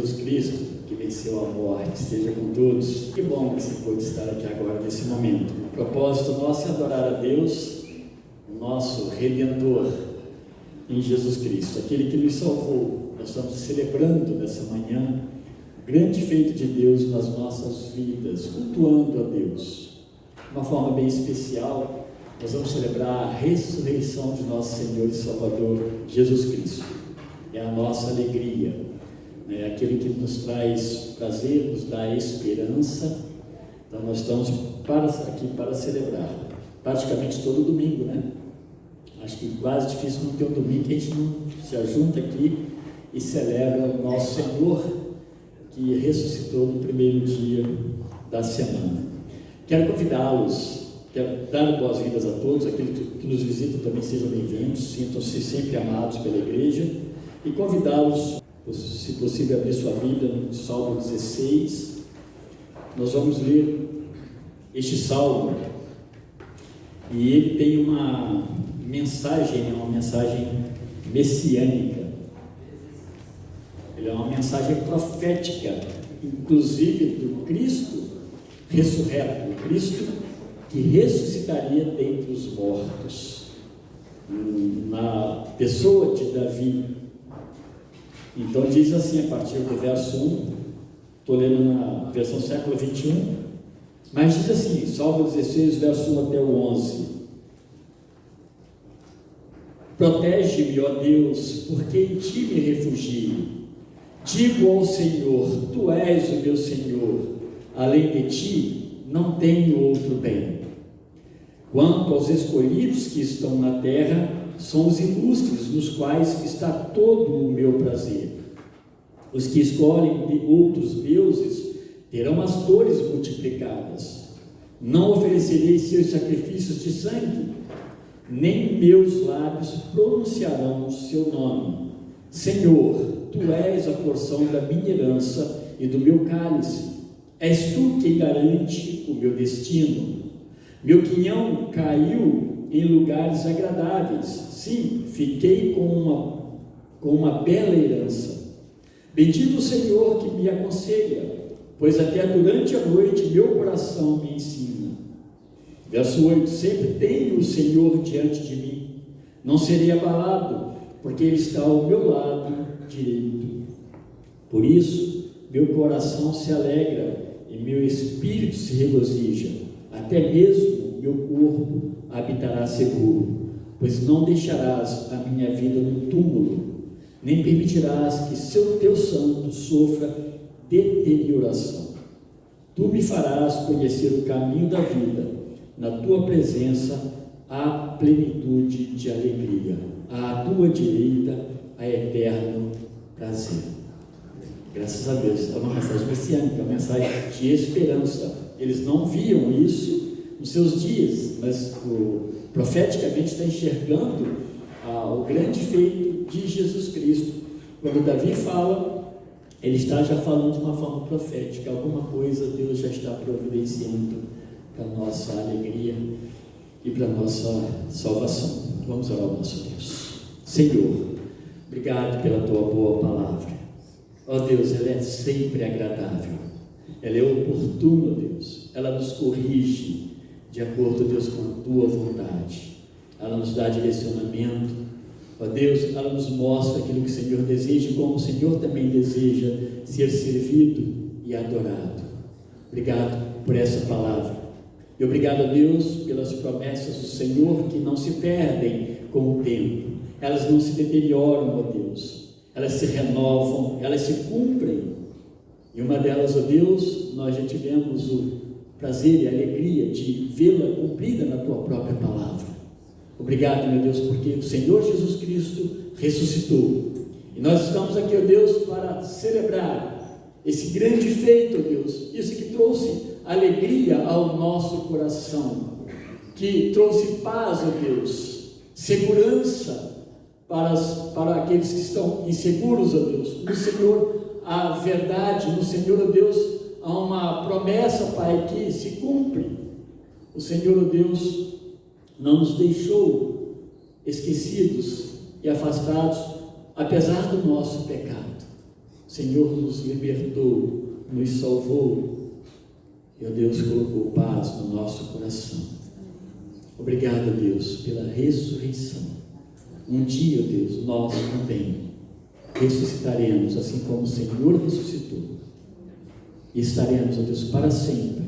Jesus Cristo, que venceu a morte, esteja com todos. Que bom que você pôde estar aqui agora, nesse momento. O propósito nosso é adorar a Deus, o nosso Redentor, em Jesus Cristo, aquele que nos salvou. Nós estamos celebrando nessa manhã o grande feito de Deus nas nossas vidas, cultuando a Deus. De uma forma bem especial, nós vamos celebrar a ressurreição de nosso Senhor e Salvador, Jesus Cristo. É a nossa alegria, é aquele que nos traz prazer, nos dá esperança. Então nós estamos aqui para celebrar, praticamente todo domingo, né? Acho que quase difícil não ter um domingo que a gente não se ajunta aqui e celebra o nosso Senhor, que ressuscitou no primeiro dia da semana. Quero convidá-los, quero dar boas-vindas a todos, aqueles que nos visitam também sejam bem-vindos, sintam-se sempre amados pela igreja, e convidá-los, se possível, a abrir sua Bíblia no Salmo 16. Nós vamos ler este salmo, e ele tem uma mensagem messiânica. Ele é uma mensagem profética, inclusive do Cristo ressurreto, o Cristo que ressuscitaria dentre os mortos, na pessoa de Davi. Então diz assim, a partir do verso 1, estou lendo na versão século 21, mas diz assim, Salmo 16, verso 1 até o 11: Protege-me, ó Deus, porque em ti me refugio. Digo ao Senhor, tu és o meu Senhor, além de ti não tenho outro bem. Quanto aos escolhidos que estão na terra, são os ilustres, nos quais está todo o meu prazer. Os que escolhem de outros deuses terão as dores multiplicadas. Não oferecerei seus sacrifícios de sangue, nem meus lábios pronunciarão o seu nome. Senhor, tu és a porção da minha herança e do meu cálice. És tu quem garante o meu destino. Meu quinhão caiu em lugares agradáveis. Sim, fiquei com uma bela herança. Bendito o Senhor que me aconselha, pois até durante a noite meu coração me ensina. Verso 8: Sempre tenho o Senhor diante de mim, não serei abalado, porque Ele está ao meu lado direito. Por isso, meu coração se alegra e meu espírito se regozija. Até mesmo meu corpo habitará seguro, pois não deixarás a minha vida no túmulo, nem permitirás que teu santo sofra deterioração. Tu me farás conhecer o caminho da vida. Na tua presença há plenitude de alegria. À tua direita há eterno prazer. Graças a Deus. É uma mensagem messiânica, uma mensagem de esperança. Eles não viam isso nos seus dias, mas profeticamente está enxergando o grande feito de Jesus Cristo. Quando Davi fala, ele está já falando de uma forma profética. Alguma coisa Deus já está providenciando para a nossa alegria e para a nossa salvação. Vamos orar ao nosso Deus. Senhor, obrigado pela tua boa palavra. Ó Deus, ela é sempre agradável, ela é oportuna, Deus, ela nos corrige de acordo, Deus, com a tua vontade, ela nos dá direcionamento. Ó Deus, ela nos mostra aquilo que o Senhor deseja, como o Senhor também deseja ser servido e adorado. Obrigado por essa palavra. E obrigado a Deus pelas promessas do Senhor que não se perdem com o tempo, elas não se deterioram, ó Deus, elas se renovam, elas se cumprem. E uma delas, ó Deus, nós já tivemos o prazer e a alegria de vê-la cumprida na tua própria palavra. Obrigado, meu Deus, porque o Senhor Jesus Cristo ressuscitou. E nós estamos aqui, ó Deus, para celebrar esse grande feito, ó Deus, isso que trouxe alegria ao nosso coração, que trouxe paz, ó Deus, segurança para aqueles que estão inseguros, ó Deus. No Senhor há verdade, no Senhor, ó Deus, há uma promessa, Pai, que se cumpre. O Senhor, ó Deus, não nos deixou esquecidos e afastados, apesar do nosso pecado. O Senhor nos libertou, nos salvou, e, ó Deus, colocou paz no nosso coração. Obrigado, Deus, pela ressurreição. Um dia, ó Deus, nós também ressuscitaremos, assim como o Senhor ressuscitou, e estaremos, ó Deus, para sempre,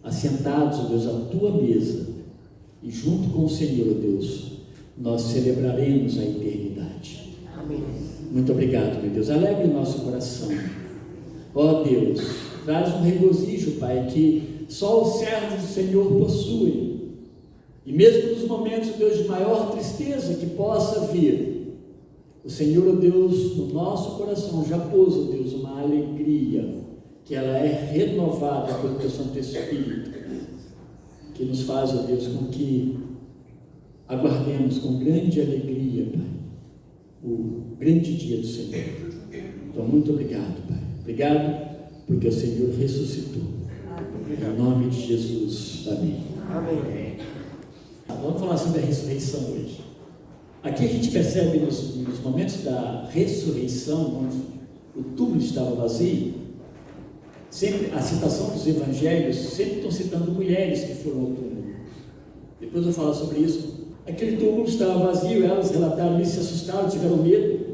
assentados, ó Deus, à tua mesa, e junto com o Senhor, ó Deus, nós celebraremos a eternidade. Amém. Muito obrigado, meu Deus. Alegre o nosso coração. Ó Deus, traz um regozijo, Pai, que só os servos do Senhor possuem. E mesmo nos momentos, Deus, de maior tristeza que possa vir, o Senhor, ó Deus, no nosso coração já pôs, ó Deus, uma alegria, que ela é renovada pelo teu Santo Espírito, que nos faz, ó Deus, com que aguardemos com grande alegria, Pai, o grande dia do Senhor. Então, muito obrigado, Pai. Obrigado porque o Senhor ressuscitou. Obrigado. Em nome de Jesus. Amém. Amém. Vamos falar sobre a ressurreição hoje. Aqui a gente percebe nos momentos da ressurreição, onde o túmulo estava vazio, sempre a citação dos evangelhos sempre estão citando mulheres que foram ao túmulo. Depois eu vou falar sobre isso. Aquele túmulo estava vazio, elas relataram isso, se assustaram, tiveram medo.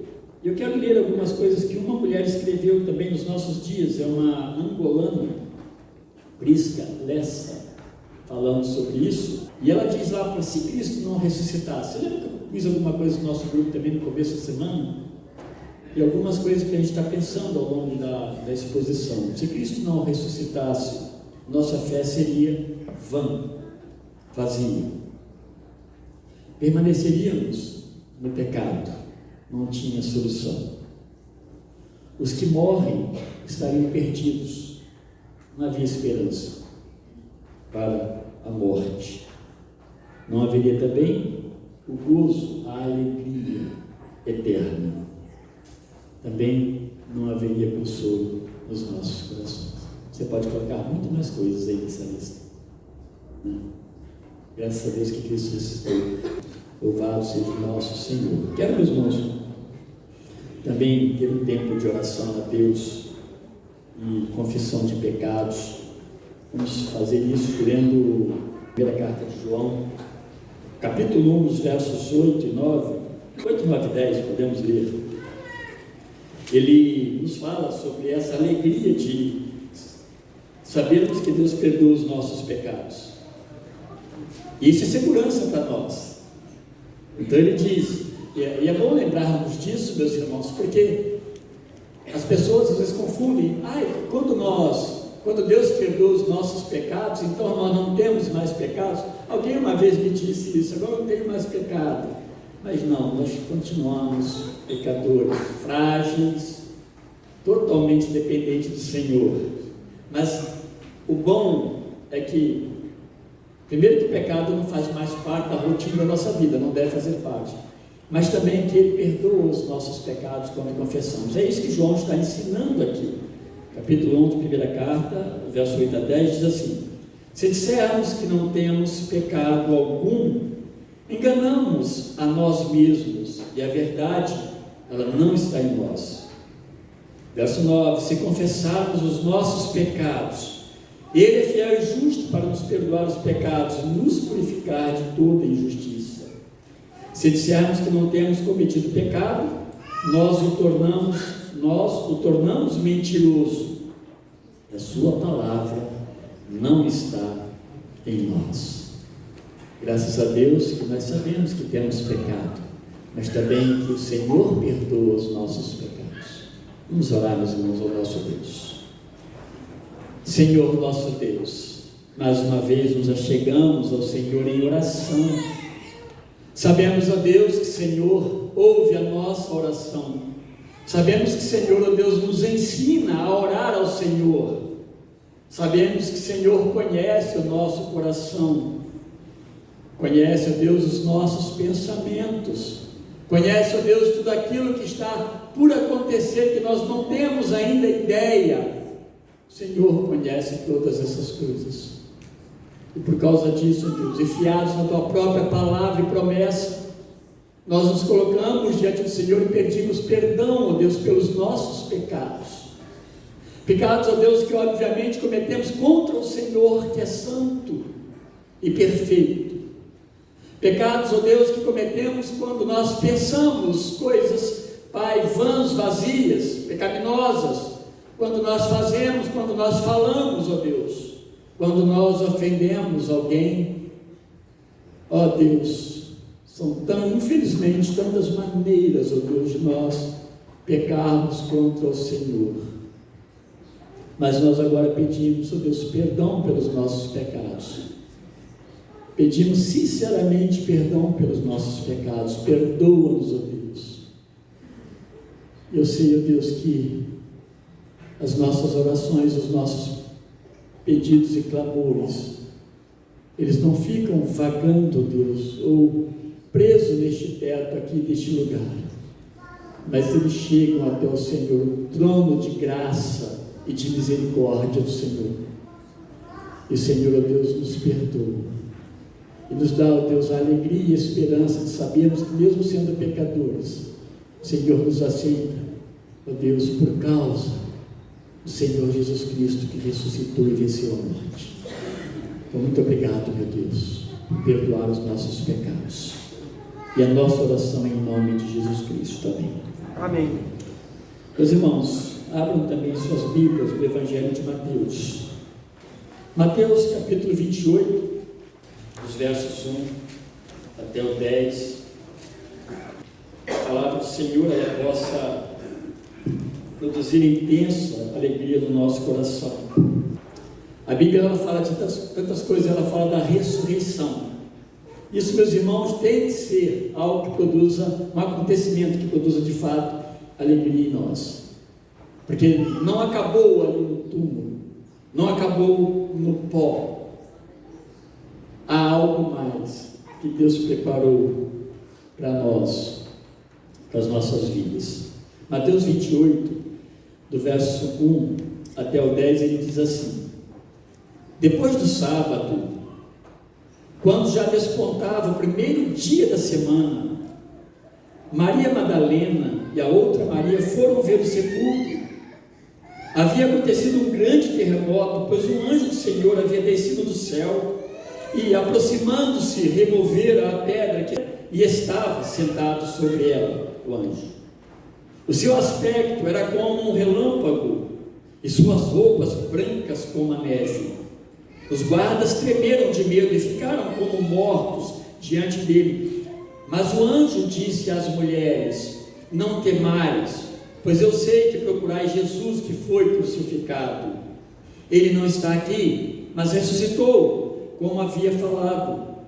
E eu quero ler algumas coisas que uma mulher escreveu também nos nossos dias, é uma angolana, Prisca Lessa, falando sobre isso. E ela diz lá, se Cristo não ressuscitasse, você lembra que eu fiz alguma coisa no nosso grupo também no começo da semana? E algumas coisas que a gente está pensando ao longo da exposição. Se Cristo não ressuscitasse, nossa fé seria vã, vazia. Permaneceríamos no pecado, não tinha solução. Os que morrem estariam perdidos, não havia esperança para a morte. Não haveria também o gozo, a alegria eterna. Também não haveria consolo nos nossos corações. Você pode colocar muito mais coisas aí nessa lista, né? Graças a Deus que Cristo ressuscitou. Louvado seja o nosso Senhor. Quero, meus irmãos, também ter um tempo de oração a Deus e confissão de pecados. Vamos fazer isso lendo a primeira carta de João, capítulo 1, os versos 8 e 9. 8, 9 e 10, podemos ler. Ele nos fala sobre essa alegria de sabermos que Deus perdoa os nossos pecados. E isso é segurança para nós. Então ele diz, e é bom lembrarmos disso, meus irmãos, porque as pessoas às vezes confundem, quando Deus perdoa os nossos pecados, então nós não temos mais pecados. Alguém uma vez me disse isso, agora eu não tenho mais pecado. Mas não, nós continuamos pecadores, frágeis, totalmente dependentes do Senhor. Mas o bom é que, primeiro, que o pecado não faz mais parte da rotina da nossa vida, não deve fazer parte, mas também que Ele perdoa os nossos pecados quando confessamos. É isso que João está ensinando aqui. Capítulo 1 da primeira carta, verso 8 a 10, diz assim: se dissermos que não temos pecado algum, enganamos a nós mesmos, e a verdade, ela não está em nós. Verso 9: se confessarmos os nossos pecados, Ele é fiel e justo para nos perdoar os pecados e nos purificar de toda injustiça. Se dissermos que não temos cometido pecado, nós o tornamos mentiroso, e a sua palavra não está em nós. Graças a Deus que nós sabemos que temos pecado, mas também que o Senhor perdoa os nossos pecados. Vamos orar, meus irmãos, ao nosso Deus. Senhor nosso Deus, mais uma vez nos achegamos ao Senhor em oração. Sabemos, ó Deus, que o Senhor ouve a nossa oração. Sabemos que o Senhor, ó Deus, nos ensina a orar ao Senhor. Sabemos que o Senhor conhece o nosso coração, conhece, ó Deus, os nossos pensamentos, conhece, ó Deus, tudo aquilo que está por acontecer, que nós não temos ainda ideia. O Senhor conhece todas essas coisas, e por causa disso, Deus, enfiados na Tua própria palavra e promessa, Nós nos colocamos diante do Senhor e pedimos perdão, ó Deus, pelos nossos pecados. Pecados, ó Deus, que obviamente cometemos contra o Senhor, que é santo e perfeito. Pecados, ó Deus, que cometemos quando nós pensamos coisas, Pai, vãs, vazias, pecaminosas, quando nós fazemos, quando nós falamos, ó Deus, quando nós ofendemos alguém. Ó Deus, são infelizmente, tantas maneiras, ó Deus, de nós pecarmos contra o Senhor. Mas nós agora pedimos, ó Deus, perdão pelos nossos pecados. Pedimos sinceramente perdão pelos nossos pecados. Perdoa-nos, ó Deus. Eu sei, ó Deus, que as nossas orações, os nossos pedidos e clamores, eles não ficam vagando, ó Deus, ou presos neste teto aqui, deste lugar, mas eles chegam até o Senhor, o trono de graça e de misericórdia do Senhor. E o Senhor, ó Deus, nos perdoa e nos dá, ó Deus, a alegria e a esperança de sabermos que, mesmo sendo pecadores, o Senhor nos aceita, ó Deus, por causa do Senhor Jesus Cristo, que ressuscitou e venceu a morte. Então, muito obrigado, meu Deus, por perdoar os nossos pecados. E a nossa oração em nome de Jesus Cristo. Amém. Amém. Meus irmãos, abram também suas Bíblias do Evangelho de Mateus. Mateus capítulo 28, os versos 1 até o 10. A palavra do Senhor, ela possa produzir intensa alegria no nosso coração. A Bíblia, ela fala de tantas coisas, ela fala da ressurreição. Isso, meus irmãos, tem que ser algo que produza, um acontecimento que produza de fato alegria em nós, porque não acabou ali no túmulo, não acabou no pó. Há algo mais que Deus preparou para nós, para as nossas vidas. Mateus 28, do verso 1 até o 10, ele diz assim: depois do sábado, quando já despontava o primeiro dia da semana, Maria Madalena e a outra Maria foram ver o sepulcro. Havia acontecido um grande terremoto, pois um anjo do Senhor havia descido do céu e, aproximando-se, removera a pedra e estava sentado sobre ela, o anjo. O seu aspecto era como um relâmpago e suas roupas brancas como a neve. Os guardas tremeram de medo e ficaram como mortos diante dele. Mas o anjo disse às mulheres: não temais, pois eu sei que procurais Jesus que foi crucificado. Ele não está aqui, mas ressuscitou, como havia falado.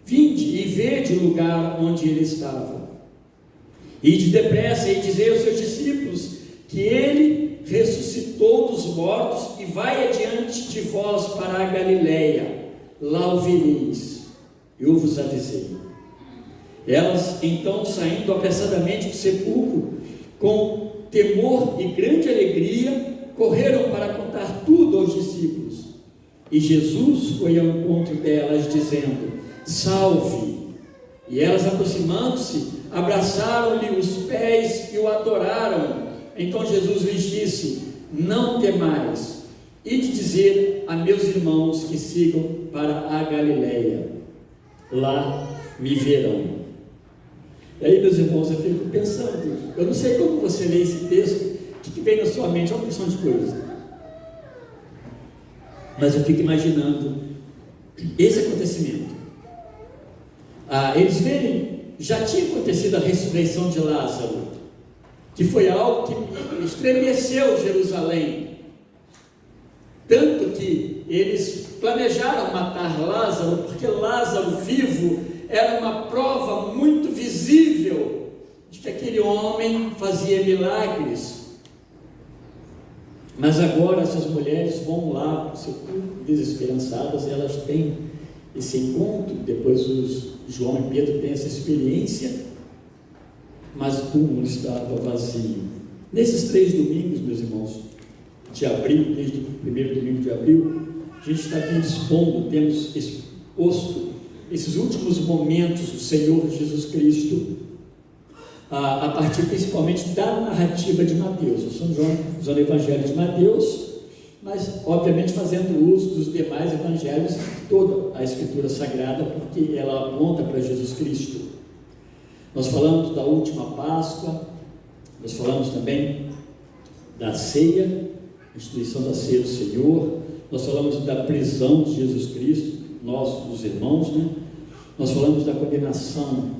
Vinde e vede o lugar onde ele estava. Ide depressa e dizei aos seus discípulos que ele ressuscitou dos mortos e vai adiante de vós para a Galileia, lá o vereis. Eu vos avisei. Elas, então, saindo apressadamente do sepulcro, com temor e grande alegria, correram para contar tudo aos discípulos. E Jesus foi ao encontro delas, dizendo: salve! E elas, aproximando-se, abraçaram-lhe os pés e o adoraram. Então Jesus lhes disse: não temais, ide dizer a meus irmãos que sigam para a Galileia, lá me verão. E aí, meus irmãos, eu fico pensando, eu não sei como você lê esse texto, o que vem na sua mente, é uma porção de coisas, mas eu fico imaginando esse acontecimento. Eles veem, já tinha acontecido a ressurreição de Lázaro, que foi algo que estremeceu Jerusalém, tanto que eles planejaram matar Lázaro, porque Lázaro vivo era uma prova muito visível de que aquele homem fazia milagres. Mas agora essas mulheres vão lá para o sepulcro desesperançadas, e elas têm esse encontro. Depois João e Pedro têm essa experiência, mas o túmulo estava vazio. Nesses 3 domingos, meus irmãos, de abril, desde o primeiro domingo de abril, a gente está aqui expondo, temos exposto esses últimos momentos do Senhor Jesus Cristo a partir principalmente da narrativa de Mateus. Eu sou usando o Evangelho de Mateus, mas obviamente fazendo uso dos demais evangelhos, toda a Escritura Sagrada, porque ela aponta para Jesus Cristo. Nós falamos da última Páscoa, nós falamos também da ceia, a instituição da ceia do Senhor, nós falamos da prisão de Jesus Cristo, nós, os irmãos, né? Nós falamos da condenação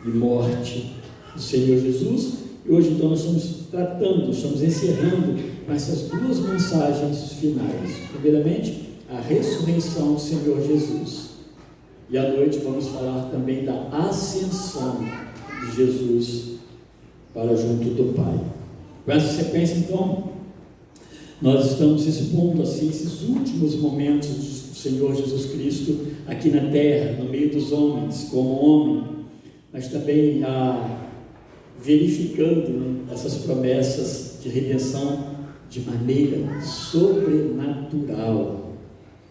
e morte do Senhor Jesus, e hoje então nós estamos encerrando com essas duas mensagens finais. Primeiramente, a ressurreição do Senhor Jesus, e à noite vamos falar também da ascensão de Jesus para junto do Pai. Com essa sequência, então, nós estamos expondo assim esses últimos momentos do Senhor Jesus Cristo aqui na terra, no meio dos homens, como homem, mas também verificando, né, essas promessas de redenção de maneira sobrenatural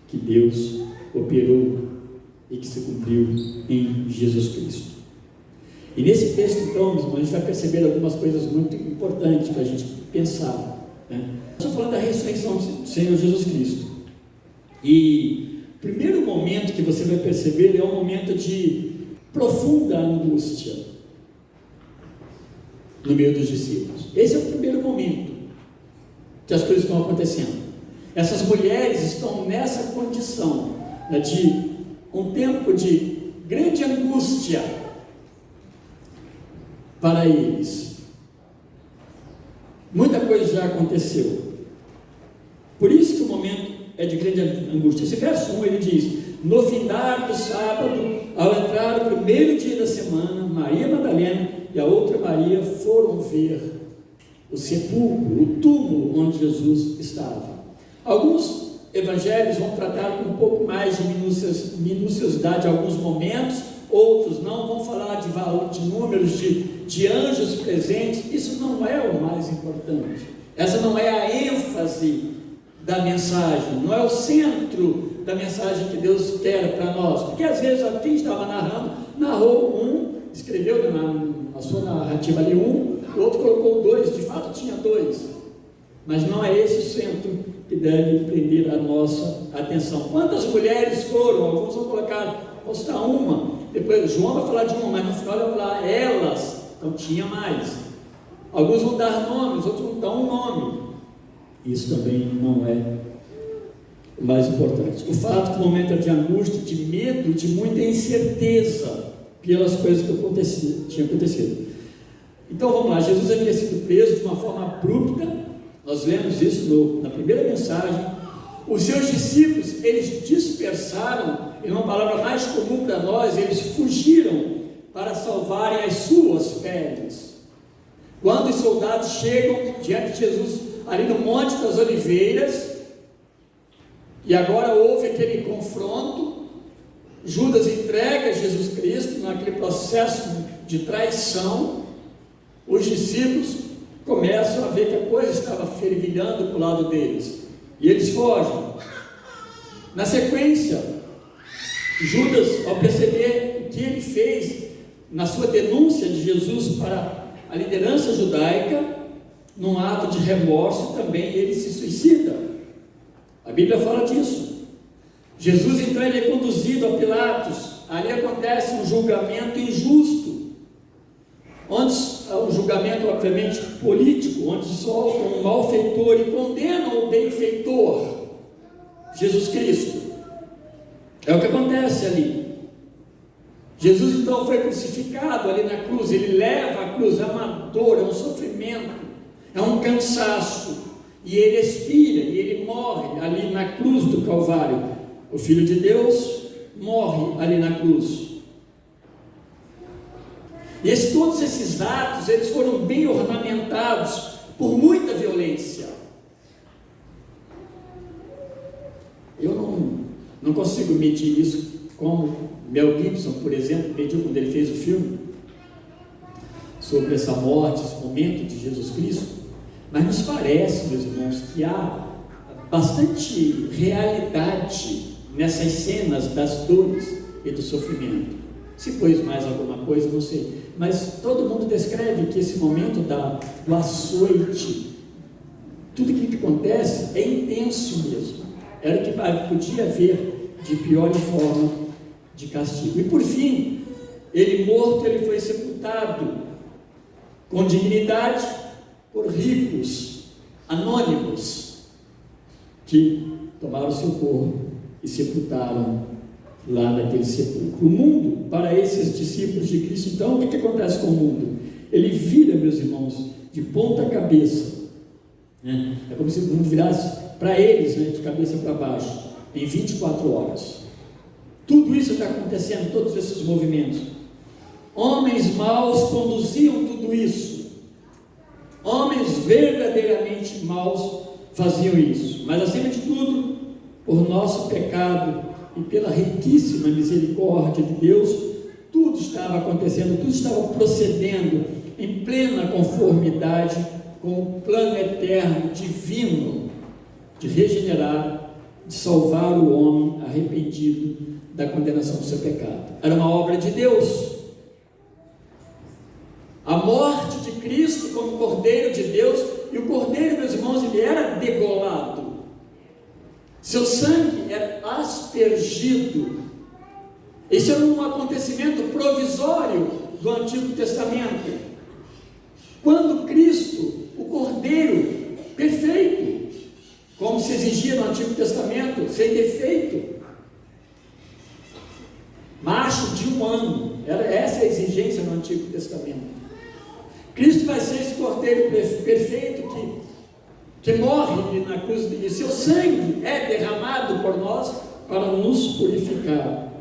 que Deus operou e que se cumpriu em Jesus Cristo. E nesse texto, então, meus irmãos, a gente vai perceber algumas coisas muito importantes para a gente pensar, né? Estou falando da ressurreição do Senhor Jesus Cristo. E o primeiro momento que você vai perceber é um momento de profunda angústia no meio dos discípulos. Esse é o primeiro momento que as coisas estão acontecendo. Essas mulheres estão nessa condição, né, de um tempo de grande angústia para eles. Muita coisa já aconteceu. Por isso que o momento é de grande angústia. Esse verso 1, ele diz: no findar do sábado, ao entrar o primeiro dia da semana, Maria Madalena e a outra Maria foram ver o sepulcro, o túmulo onde Jesus estava. Alguns evangelhos vão tratar com um pouco mais de minuciosidade alguns momentos, outros não, vão falar de números de anjos presentes. Isso não é o mais importante, essa não é a ênfase da mensagem, não é o centro da mensagem que Deus quer para nós, porque às vezes quem estava narrou escreveu na sua narrativa ali o outro colocou 2, de fato tinha 2, mas não é esse o centro que deve prender a nossa atenção. Quantas mulheres foram? Alguns vão colocar, vou citar uma, depois João vai falar de uma, mas no final ele vai falar elas, então tinha mais. Alguns vão dar nomes, outros vão dar um nome. Isso também não é o mais importante. O fato que no momento de angústia, de medo, de muita incerteza pelas coisas que tinham acontecido. Então vamos lá, Jesus havia sido preso de uma forma abrupta, nós lemos isso na primeira mensagem. Os seus discípulos, eles dispersaram, em uma palavra mais comum para nós, eles fugiram para salvarem as suas peles. Quando os soldados chegam diante de Jesus, ali no Monte das Oliveiras, e agora houve aquele confronto, Judas entrega Jesus Cristo naquele processo de traição, os discípulos começam a ver que a coisa estava fervilhando para o lado deles, e eles fogem. Na sequência, Judas, ao perceber o que ele fez na sua denúncia de Jesus para a liderança judaica, num ato de remorso também ele se suicida. A Bíblia fala disso. Jesus então ele é conduzido a Pilatos. Ali acontece um julgamento injusto, onde um julgamento obviamente político, onde soltam um malfeitor e condenam o benfeitor, Jesus Cristo. É o que acontece ali. Jesus então foi crucificado ali na cruz. Ele leva a cruz, é uma dor, é um sofrimento, é um cansaço, e ele expira, e ele morre ali na cruz do Calvário. O Filho de Deus morre ali na cruz. E todos esses atos, eles foram bem ornamentados por muita violência. Eu não consigo medir isso como Mel Gibson, por exemplo, mediu quando ele fez o filme sobre essa morte, esse momento de Jesus Cristo. Mas nos parece, meus irmãos, que há bastante realidade nessas cenas das dores e do sofrimento. Se pôs mais alguma coisa, não sei. Mas todo mundo descreve que esse momento do açoite, tudo aquilo que acontece é intenso mesmo. Era o que podia haver de pior forma de castigo. E por fim, ele morto, ele foi sepultado com dignidade por ricos, anônimos, que tomaram seu corpo e sepultaram lá naquele sepulcro. O mundo, para esses discípulos de Cristo, então, o que acontece com o mundo? Ele vira, meus irmãos, de ponta cabeça, né? É como se o mundo virasse para eles, né, de cabeça para baixo, em 24 horas. Tudo isso está acontecendo, todos esses movimentos. Homens maus conduziam tudo isso. Homens verdadeiramente maus faziam isso. Mas, acima de tudo, por nosso pecado e pela riquíssima misericórdia de Deus, tudo estava acontecendo, tudo estava procedendo em plena conformidade com o plano eterno, divino, de regenerar, de salvar o homem arrependido da condenação do seu pecado. Era uma obra de Deus. A morte de Cristo como Cordeiro de Deus, e o Cordeiro, meus irmãos, ele era degolado. Seu sangue era aspergido. Esse era um acontecimento provisório do Antigo Testamento. Quando Cristo, o Cordeiro perfeito, como se exigia no Antigo Testamento, sem defeito, macho de 1 ano, era essa a exigência no Antigo Testamento. Cristo vai ser esse Cordeiro perfeito que morre na cruz, e seu sangue é derramado por nós para nos purificar.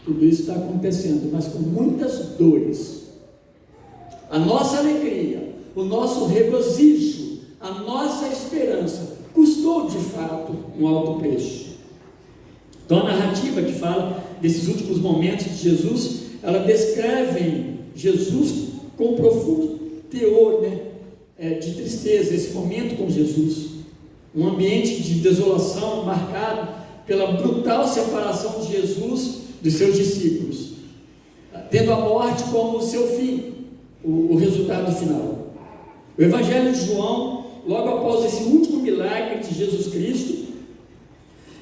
Tudo isso está acontecendo, mas com muitas dores. A nossa alegria, o nosso regozijo, a nossa esperança custou de fato um alto preço. Então a narrativa que fala desses últimos momentos de Jesus, ela descreve Jesus com profundo teor, de tristeza, esse momento com Jesus, um ambiente de desolação marcado pela brutal separação de Jesus dos seus discípulos, tendo a morte como o seu fim, o resultado final. O Evangelho de João, logo após esse último milagre de Jesus Cristo,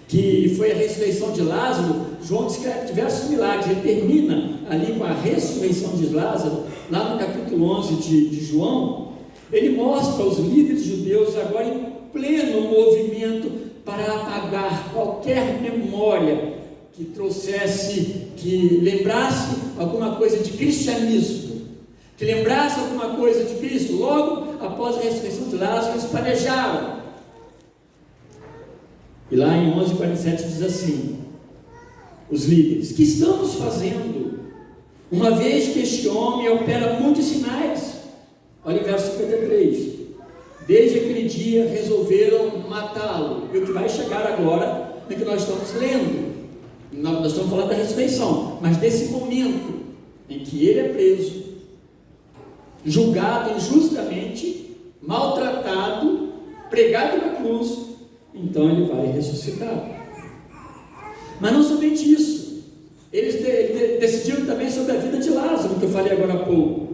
que foi a ressurreição de Lázaro, João descreve diversos milagres. Ele termina ali com a ressurreição de Lázaro, lá no capítulo 11 de João. Ele mostra aos líderes judeus agora em pleno movimento para apagar qualquer memória que trouxesse, que lembrasse alguma coisa de cristianismo, que lembrasse alguma coisa de Cristo. Logo após a ressurreição de Lázaro, eles planejaram. E lá em 11:47 diz assim: os líderes, que estamos fazendo, uma vez que este homem opera muitos sinais? Olha o verso 53. Desde aquele dia resolveram matá-lo. E o que vai chegar agora é que nós estamos lendo. Nós estamos falando da ressurreição, mas desse momento em que ele é preso, julgado injustamente, maltratado, pregado na cruz, então ele vai ressuscitar. Mas não somente isso, eles decidiram também sobre a vida de Lázaro, que eu falei agora há pouco.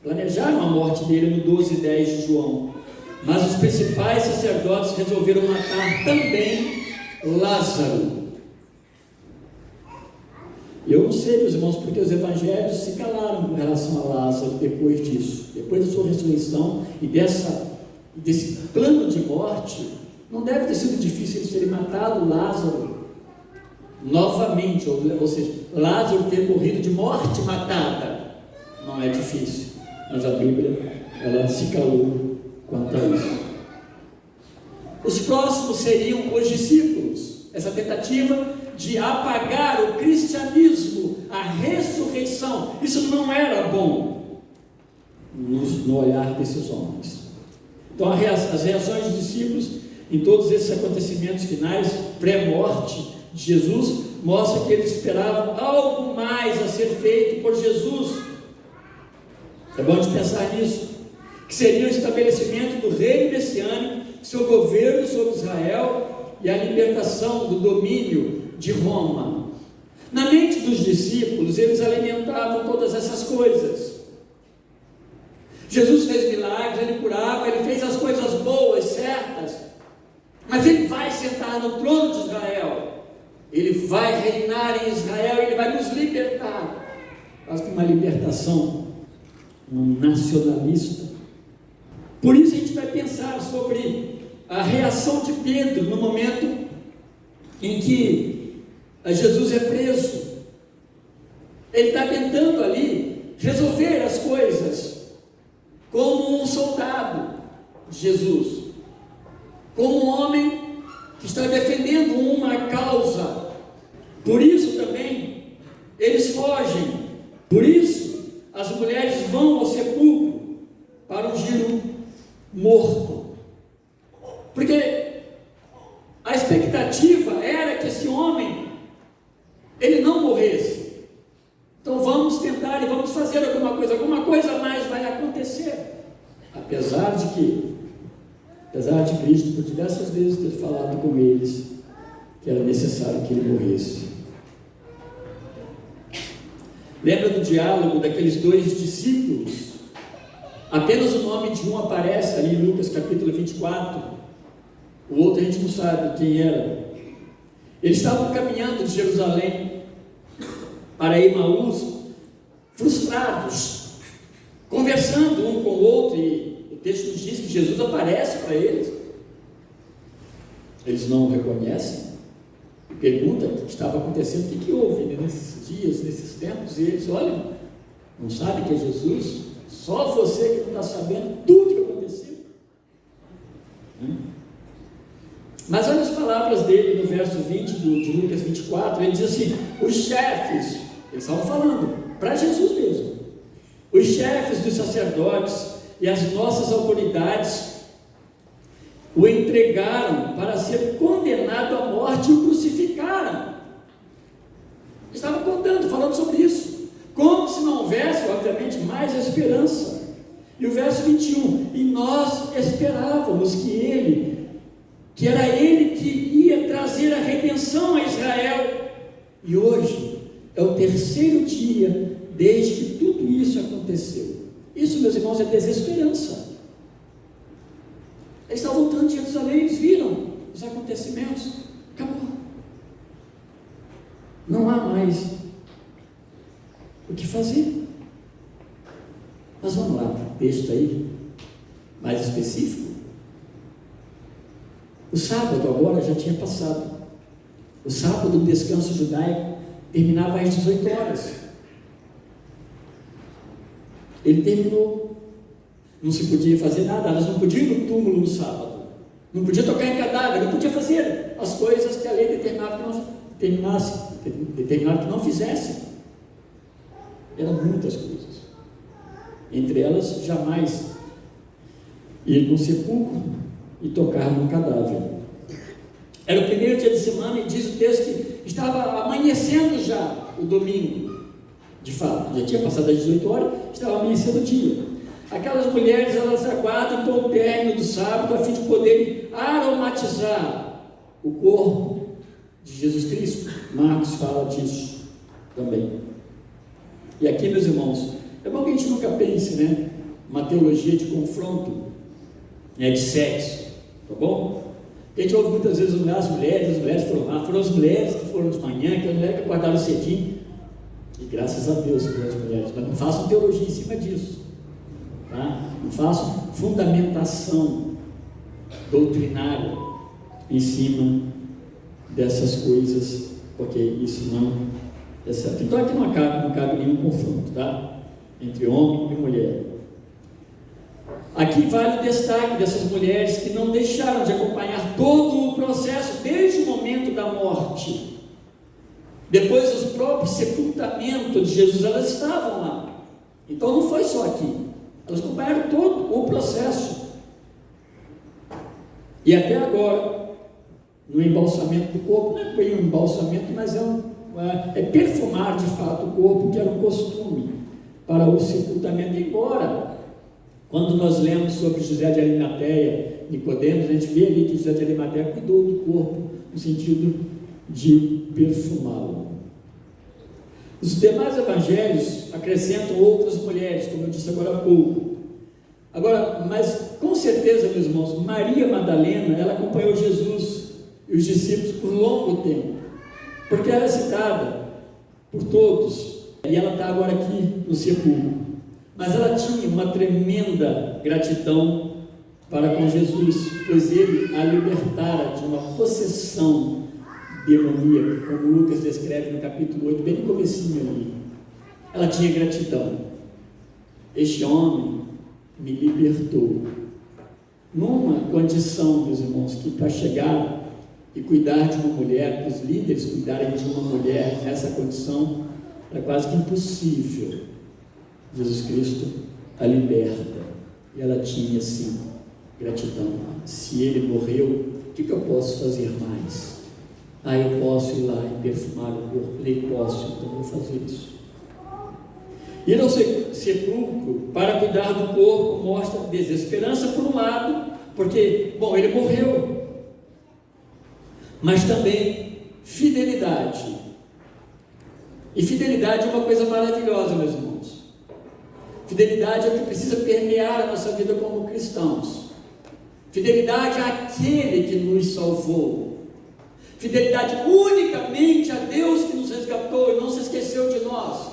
Planejaram a morte dele no 12:10 de João. Mas os principais sacerdotes resolveram matar também Lázaro. Eu não sei, meus irmãos, porque os evangelhos se calaram com relação a Lázaro depois disso, depois da sua ressurreição e desse plano de morte. Não deve ter sido difícil eles terem matado Lázaro novamente, ou seja, Lázaro ter morrido de morte matada. Não é difícil, mas a Bíblia, ela se calou quanto a isso. Os próximos seriam os discípulos. Essa tentativa de apagar o cristianismo, a ressurreição, isso não era bom no olhar desses homens. Então as reações dos discípulos em todos esses acontecimentos finais, pré-morte de Jesus, mostra que eles esperavam algo mais a ser feito por Jesus. É bom de pensar nisso, que seria o estabelecimento do reino messiânico, seu governo sobre Israel e a libertação do domínio de Roma. Na mente dos discípulos, eles alimentavam todas essas coisas. Jesus fez milagres, ele curava, ele fez as coisas boas, certas, mas ele vai sentar no trono de Israel, ele vai reinar em Israel, ele vai nos libertar. Quase que uma libertação nacionalista. Por isso a gente vai pensar sobre a reação de Pedro no momento em que Jesus é preso. Ele está tentando ali resolver as coisas como um soldado de Jesus, como um homem que está defendendo uma causa. Por isso também eles fogem. Por isso as mulheres vão ao sepulcro para ungir o morto, porque a expectativa era que esse homem ele não morresse. Então vamos tentar e vamos fazer alguma coisa mais vai acontecer. Apesar de Cristo por diversas vezes ter falado com eles que era necessário que ele morresse. Lembra do diálogo daqueles dois discípulos? Apenas o nome de um aparece ali em Lucas capítulo 24, o outro a gente não sabe quem era. Eles estavam caminhando de Jerusalém para Emaús, frustrados, conversando um com o outro, e o texto nos diz que Jesus aparece para eles. Eles não o reconhecem, pergunta o que estava acontecendo, o que houve nesses dias, nesses tempos, e eles olham, não sabem que é Jesus, só você que não está sabendo tudo que aconteceu. Mas olha as palavras dele no verso 20 de Lucas 24, ele diz assim: os chefes, eles estavam falando para Jesus mesmo, os chefes dos sacerdotes e as nossas autoridades o entregaram para ser condenado à morte e o crucificaram. Estavam falando sobre isso, como se não houvesse, obviamente, mais esperança. E o verso 21, e nós esperávamos que era ele que ia trazer a redenção a Israel, e hoje é o terceiro dia desde que tudo isso aconteceu. Isso, meus irmãos, é desesperança. Eles estavam voltando de Jerusalém, eles viram os acontecimentos, acabou, não há mais o que fazer. Mas vamos lá, para o texto aí, mais específico. O sábado agora já tinha passado. O sábado do descanso judaico terminava às 18 horas. Ele terminou. Não se podia fazer nada, elas não podiam ir no túmulo no sábado, não podia tocar em cadáver, não podia fazer as coisas que a lei determinava que não fizessem. Eram muitas coisas. Entre elas, jamais ir no sepulcro e tocar no cadáver. Era o primeiro dia de semana e diz o texto que estava amanhecendo já o domingo. De fato, já tinha passado as 18 horas, estava amanhecendo o dia. Aquelas mulheres, elas aguardam então o término do sábado a fim de poderem aromatizar o corpo de Jesus Cristo. Marcos fala disso também. E aqui, meus irmãos, é bom que a gente nunca pense, uma teologia de confronto, de sexo, tá bom? A gente ouve muitas vezes as mulheres foram lá, foram as mulheres que foram de manhã, que as mulheres que acordaram cedinho, e graças a Deus pelas mulheres, mas não façam teologia em cima disso, tá? Não façam fundamentação doutrinária em cima dessas coisas, porque isso não é certo. Então aqui não cabe nenhum confronto, tá? Entre homem e mulher. Aqui vale o destaque dessas mulheres que não deixaram de acompanhar todo o processo, desde o momento da morte. Depois do próprio sepultamento de Jesus, elas estavam lá. Então não foi só aqui, elas acompanharam todo o processo. E até agora, no embalsamento do corpo, não é bem um embalsamento, mas é perfumar de fato o corpo, que era um costume para o sepultamento. Embora, quando nós lemos sobre José de Arimateia, Nicodemos, a gente vê ali que José de Arimateia cuidou do corpo no sentido de perfumá-lo. Os demais evangelhos acrescentam outras mulheres, como eu disse agora há pouco. Agora, mas com certeza, meus irmãos, Maria Madalena, ela acompanhou Jesus e os discípulos por longo tempo, porque ela é citada por todos, e ela está agora aqui no sepulcro. Mas ela tinha uma tremenda gratidão para com Jesus, pois ele a libertara de uma possessão demoníaca, como Lucas descreve no capítulo 8, bem no comecinho ali. Ela tinha gratidão. Este homem me libertou. Numa condição, meus irmãos, que para chegar e cuidar de uma mulher, para os líderes cuidarem de uma mulher nessa condição, era quase que impossível. Jesus Cristo a liberta. E ela tinha, sim, gratidão. Se ele morreu, o que eu posso fazer mais? Eu posso ir lá e perfumar o corpo. Eu posso, então vou fazer isso. Ir ao sepulcro para cuidar do corpo mostra desesperança por um lado, porque, bom, ele morreu, mas também fidelidade. E fidelidade é uma coisa maravilhosa, meus irmãos. Fidelidade é o que precisa permear a nossa vida como cristãos. Fidelidade àquele que nos salvou. Fidelidade unicamente a Deus que nos resgatou e não se esqueceu de nós.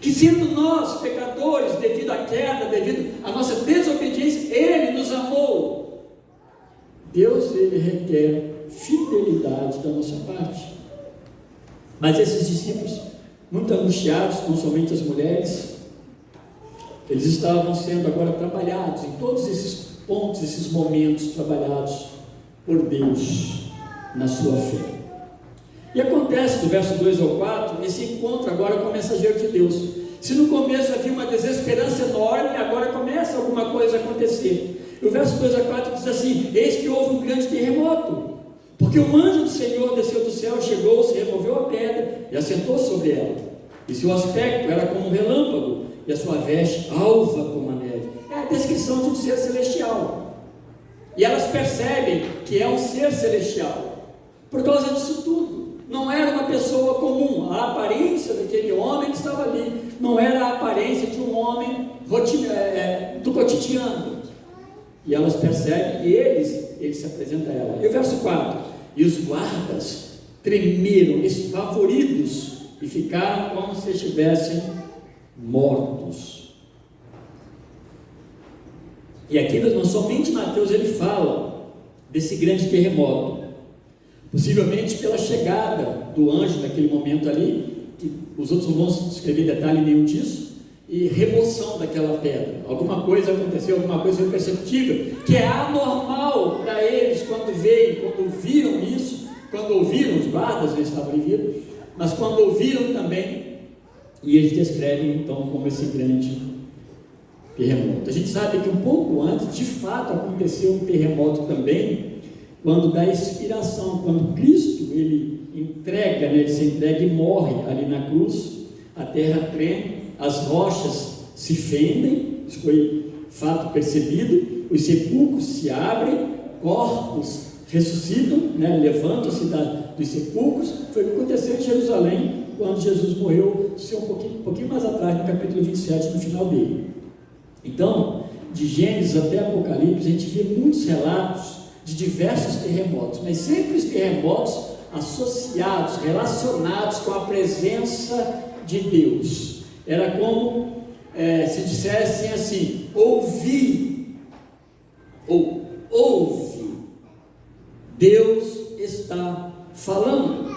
Que sendo nós pecadores, devido à queda, devido à nossa desobediência, Ele nos amou. Deus, Ele requer fidelidade da nossa parte. Mas esses discípulos, muito angustiados, não somente as mulheres, eles estavam sendo agora trabalhados em todos esses pontos, esses momentos trabalhados por Deus na sua fé. E acontece do verso 2 ao 4, esse encontro agora com o mensageiro de Deus. Se no começo havia uma desesperança enorme, agora começa alguma coisa a acontecer. E o verso 2 a 4 diz assim: eis que houve um grande terremoto, porque o anjo do Senhor desceu do céu, chegou, se removeu a pedra e assentou sobre ela. E seu aspecto era como um relâmpago, e a sua veste alva como a neve. É a descrição de um ser celestial. E elas percebem que é um ser celestial, por causa disso tudo. Não era uma pessoa comum. A aparência daquele homem que estava ali não era a aparência de um homem do cotidiano. E elas percebem, e ele se apresenta a ela. E o verso 4: e os guardas tremeram, espavoridos, e ficaram como se estivessem mortos. E aqui, não somente Mateus ele fala desse grande terremoto, possivelmente pela chegada do anjo naquele momento ali, que os outros não vão descrever detalhe nenhum disso, e remoção daquela pedra. Alguma coisa aconteceu, alguma coisa foi perceptível, que é anormal para eles quando viram isso, quando ouviram, os guardas eles estavam ali vindo, mas quando ouviram também, e eles descrevem então como esse grande terremoto. A gente sabe que um pouco antes, de fato, aconteceu um terremoto também, quando dá expiração, quando Cristo ele se entrega e morre ali na cruz, a terra treme, as rochas se fendem, isso foi fato percebido, os sepulcros se abrem, corpos ressuscitam, levantam-se dos sepulcros. Foi o que aconteceu em Jerusalém, quando Jesus morreu, um pouquinho mais atrás, no capítulo 27, no final dele. Então, de Gênesis até Apocalipse, a gente vê muitos relatos de diversos terremotos, mas sempre os terremotos associados, relacionados com a presença de Deus. Era como se dissessem assim: ouvi, ou ouve, Deus está falando,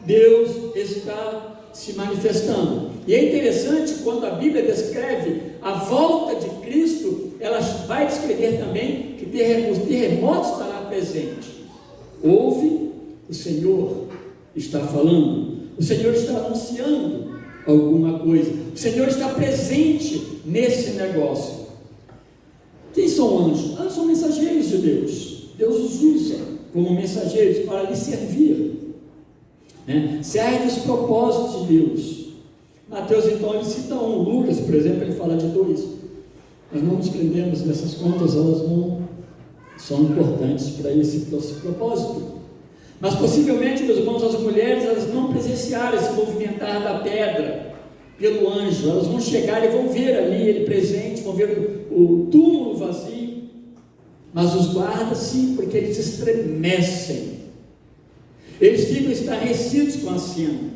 Deus está se manifestando. E é interessante quando a Bíblia descreve a volta de Cristo, ela vai descrever também que os terremotos estarão presentes. Ouve, o Senhor está falando, o Senhor está anunciando alguma coisa, o Senhor está presente nesse negócio. Quem são anjos? Anjos são mensageiros de Deus. Deus os usa como mensageiros para lhe servir, serve os propósitos de Deus. Mateus então ele cita um, Lucas por exemplo ele fala de 2. Nós não nos prendemos nessas contas, elas não são importantes para esse propósito. Mas possivelmente, meus irmãos, as mulheres, elas não presenciaram esse movimentar da pedra pelo anjo. Elas vão chegar e vão ver ali ele presente, vão ver o túmulo vazio. Mas os guardas, sim, porque eles estremecem. Eles ficam estarrecidos com a cena.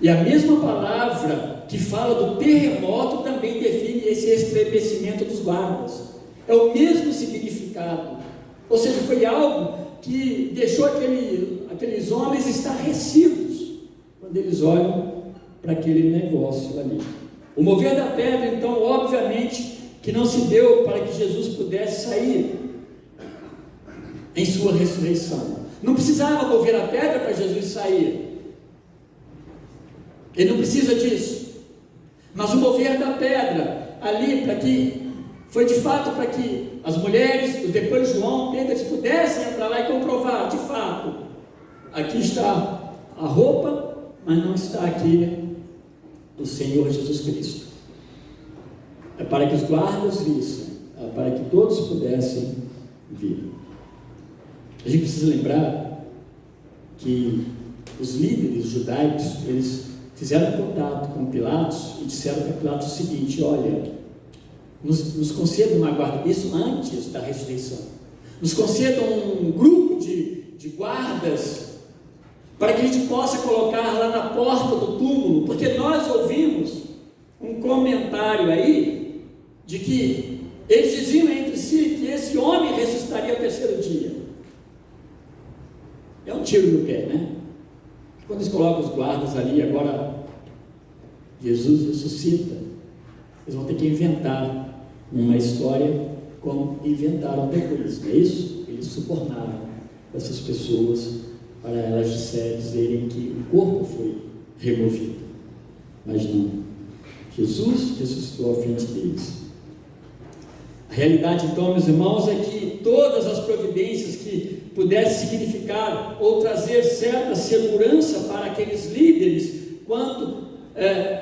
E a mesma palavra que fala do terremoto também define esse estremecimento dos guardas. É o mesmo significado. Ou seja, foi algo que deixou aqueles homens estarrecidos quando eles olham para aquele negócio ali. O mover da pedra, então, obviamente, que não se deu para que Jesus pudesse sair em sua ressurreição. Não precisava mover a pedra para Jesus sair. Ele não precisa disso. Mas o mover da pedra ali, foi de fato para que as mulheres, depois João, Pedro, eles pudessem entrar lá e comprovar, de fato, aqui está a roupa, mas não está aqui o Senhor Jesus Cristo. É para que os guardas vissem, é para que todos pudessem ver. A gente precisa lembrar que os líderes judaicos, eles fizeram contato com Pilatos e disseram para Pilatos o seguinte: olha, nos concedam uma guarda, isso antes da ressurreição, nos concedam um grupo de guardas, para que a gente possa colocar lá na porta do túmulo, porque nós ouvimos um comentário aí, de que eles diziam entre si que esse homem ressuscitaria ao terceiro dia. É um tiro no pé, né? Quando eles colocam os guardas ali, agora Jesus ressuscita, eles vão ter que inventar uma história como inventaram depois, não é isso? Eles subornaram essas pessoas para elas dizerem que o corpo foi removido, mas não, Jesus ressuscitou à frente deles. A realidade, então, meus irmãos, é que todas as providências que pudessem significar ou trazer certa segurança para aqueles líderes quanto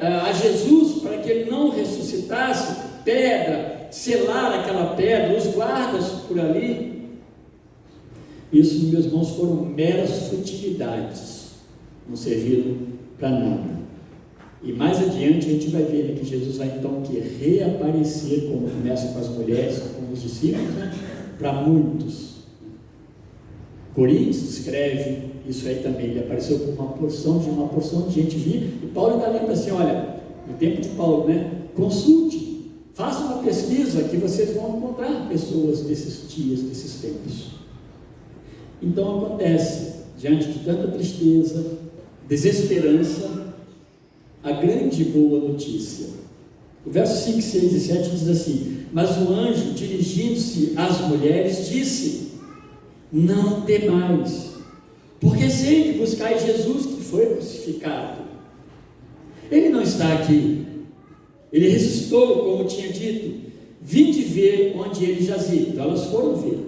a Jesus, para que ele não ressuscitasse, pedra, selar aquela pedra, os guardas por ali, isso, meus irmãos, foram meras futilidades, não serviram para nada. E mais adiante a gente vai ver, né, que Jesus vai então reaparecer, como começa com as mulheres, com os discípulos, né, para muitos. Coríntios escreve isso aí também, ele apareceu com uma porção de gente vir, e Paulo está lendo assim, olha, no tempo de Paulo, né, consulte, faça uma pesquisa que vocês vão encontrar pessoas desses dias, desses tempos. Então acontece, diante de tanta tristeza, desesperança, a grande boa notícia. O verso 5, 6 e 7 diz assim: mas o anjo, dirigindo-se às mulheres, disse: não temais, porque sei que buscais Jesus que foi crucificado. Ele não está aqui, ele ressuscitou, como tinha dito. Vinde ver onde ele jazia. Então elas foram ver.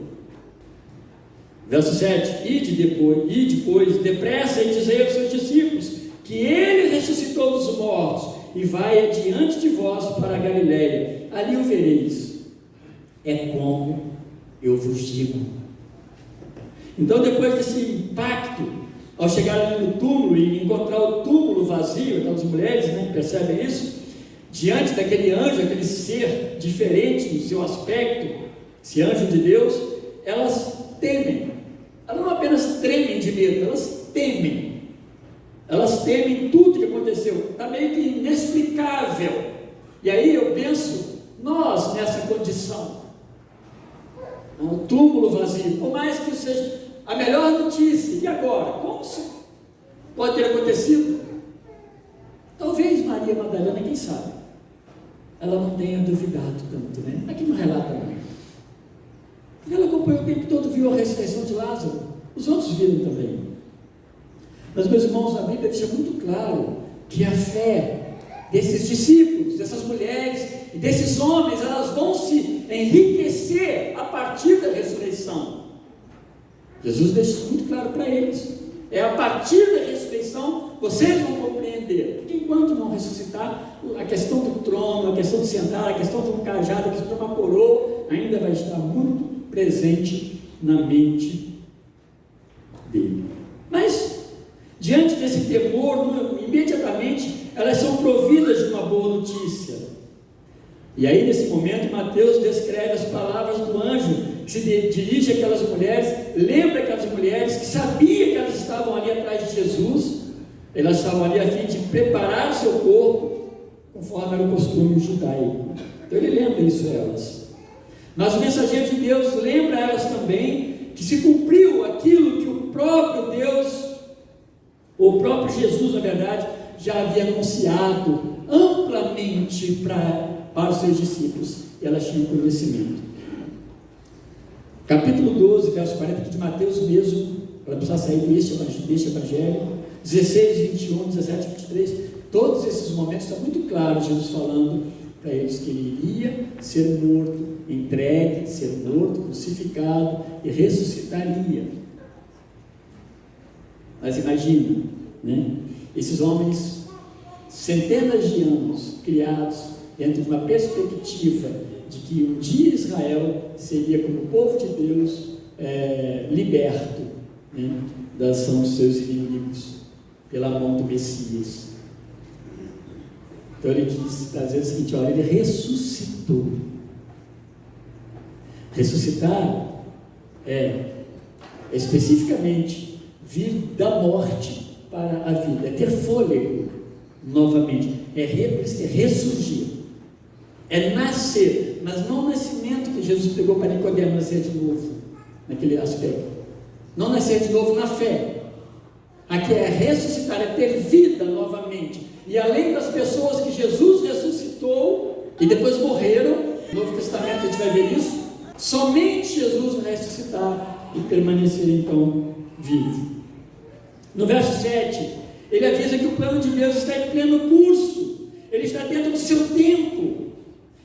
Verso 7: ide, pois, depressa e dizei aos seus discípulos que ele ressuscitou dos mortos e vai adiante de vós para a Galiléia, ali o vereis. É como eu vos digo. Então, depois desse impacto, ao chegar ali no túmulo e encontrar o túmulo vazio, aquelas mulheres, né, percebem isso? Diante daquele anjo, aquele ser diferente no seu aspecto, esse anjo de Deus, elas temem. Elas não apenas tremem de medo, elas temem. Elas temem tudo que aconteceu, está meio que inexplicável. E aí eu penso, nós nessa condição, um túmulo vazio, por mais que seja a melhor notícia, e agora? Como isso pode ter acontecido? Talvez Maria Madalena, quem sabe, ela não tenha duvidado tanto, né? Aqui não relata não. Porque ela acompanhou o tempo todo, viu a ressurreição de Lázaro, os outros viram também. Mas, meus irmãos, a Bíblia deixa muito claro que a fé desses discípulos, dessas mulheres e desses homens, elas vão se enriquecer a partir da ressurreição. Jesus deixa muito claro para eles. É a partir da ressurreição vocês vão compreender. Porque enquanto não ressuscitar, a questão do trono, a questão de sentar, a questão de um cajado, a questão de uma coroa, ainda vai estar muito presente na mente deles. Diante desse temor, imediatamente elas são providas de uma boa notícia. E aí, nesse momento, Mateus descreve as palavras do anjo que se dirige àquelas mulheres, lembra aquelas mulheres que sabia que elas estavam ali atrás de Jesus, elas estavam ali a fim de preparar o seu corpo, conforme era o costume judaico. Então ele lembra isso a elas. Mas o mensageiro de Deus lembra a elas também que se cumpriu aquilo que o próprio Deus, o próprio Jesus, na verdade, já havia anunciado amplamente para os seus discípulos, e elas tinham conhecimento. Capítulo 12, verso 40 aqui de Mateus mesmo, para não precisar sair deste evangelho, 16, 21, 17, 23, todos esses momentos estão muito claros, Jesus falando para eles que ele iria ser morto, entregue, ser morto, crucificado e ressuscitaria. Mas imagina, né? Esses homens, centenas de anos criados dentro de uma perspectiva de que um dia Israel seria, como povo de Deus, liberto, né, da ação dos seus inimigos pela mão do Messias. Então ele diz, para dizer o seguinte: olha, ele ressuscitou. Ressuscitar é especificamente vir da morte para a vida, é ter fôlego novamente, é ressurgir, é nascer, mas não o nascimento que Jesus pregou para Nicodemo, nascer de novo, naquele aspecto, não nascer de novo na fé. Aqui é ressuscitar, é ter vida novamente. E além das pessoas que Jesus ressuscitou e depois morreram, no Novo Testamento a gente vai ver isso, somente Jesus vai ressuscitar e permanecer então vivo. No verso 7, ele avisa que o plano de Deus está em pleno curso, ele está dentro do seu tempo,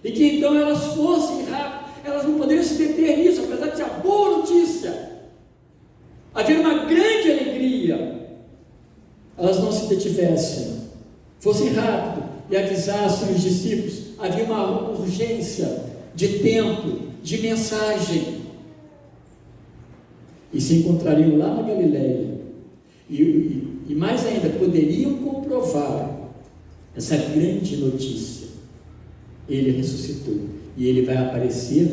e que então elas fossem rápidas, elas não poderiam se deter nisso, apesar de ser a boa notícia, havia uma grande alegria, elas não se detivessem, fossem rápido e avisassem os discípulos. Havia uma urgência de tempo, de mensagem, e se encontrariam lá na Galileia, e mais ainda, poderiam comprovar essa grande notícia: ele ressuscitou, e ele vai aparecer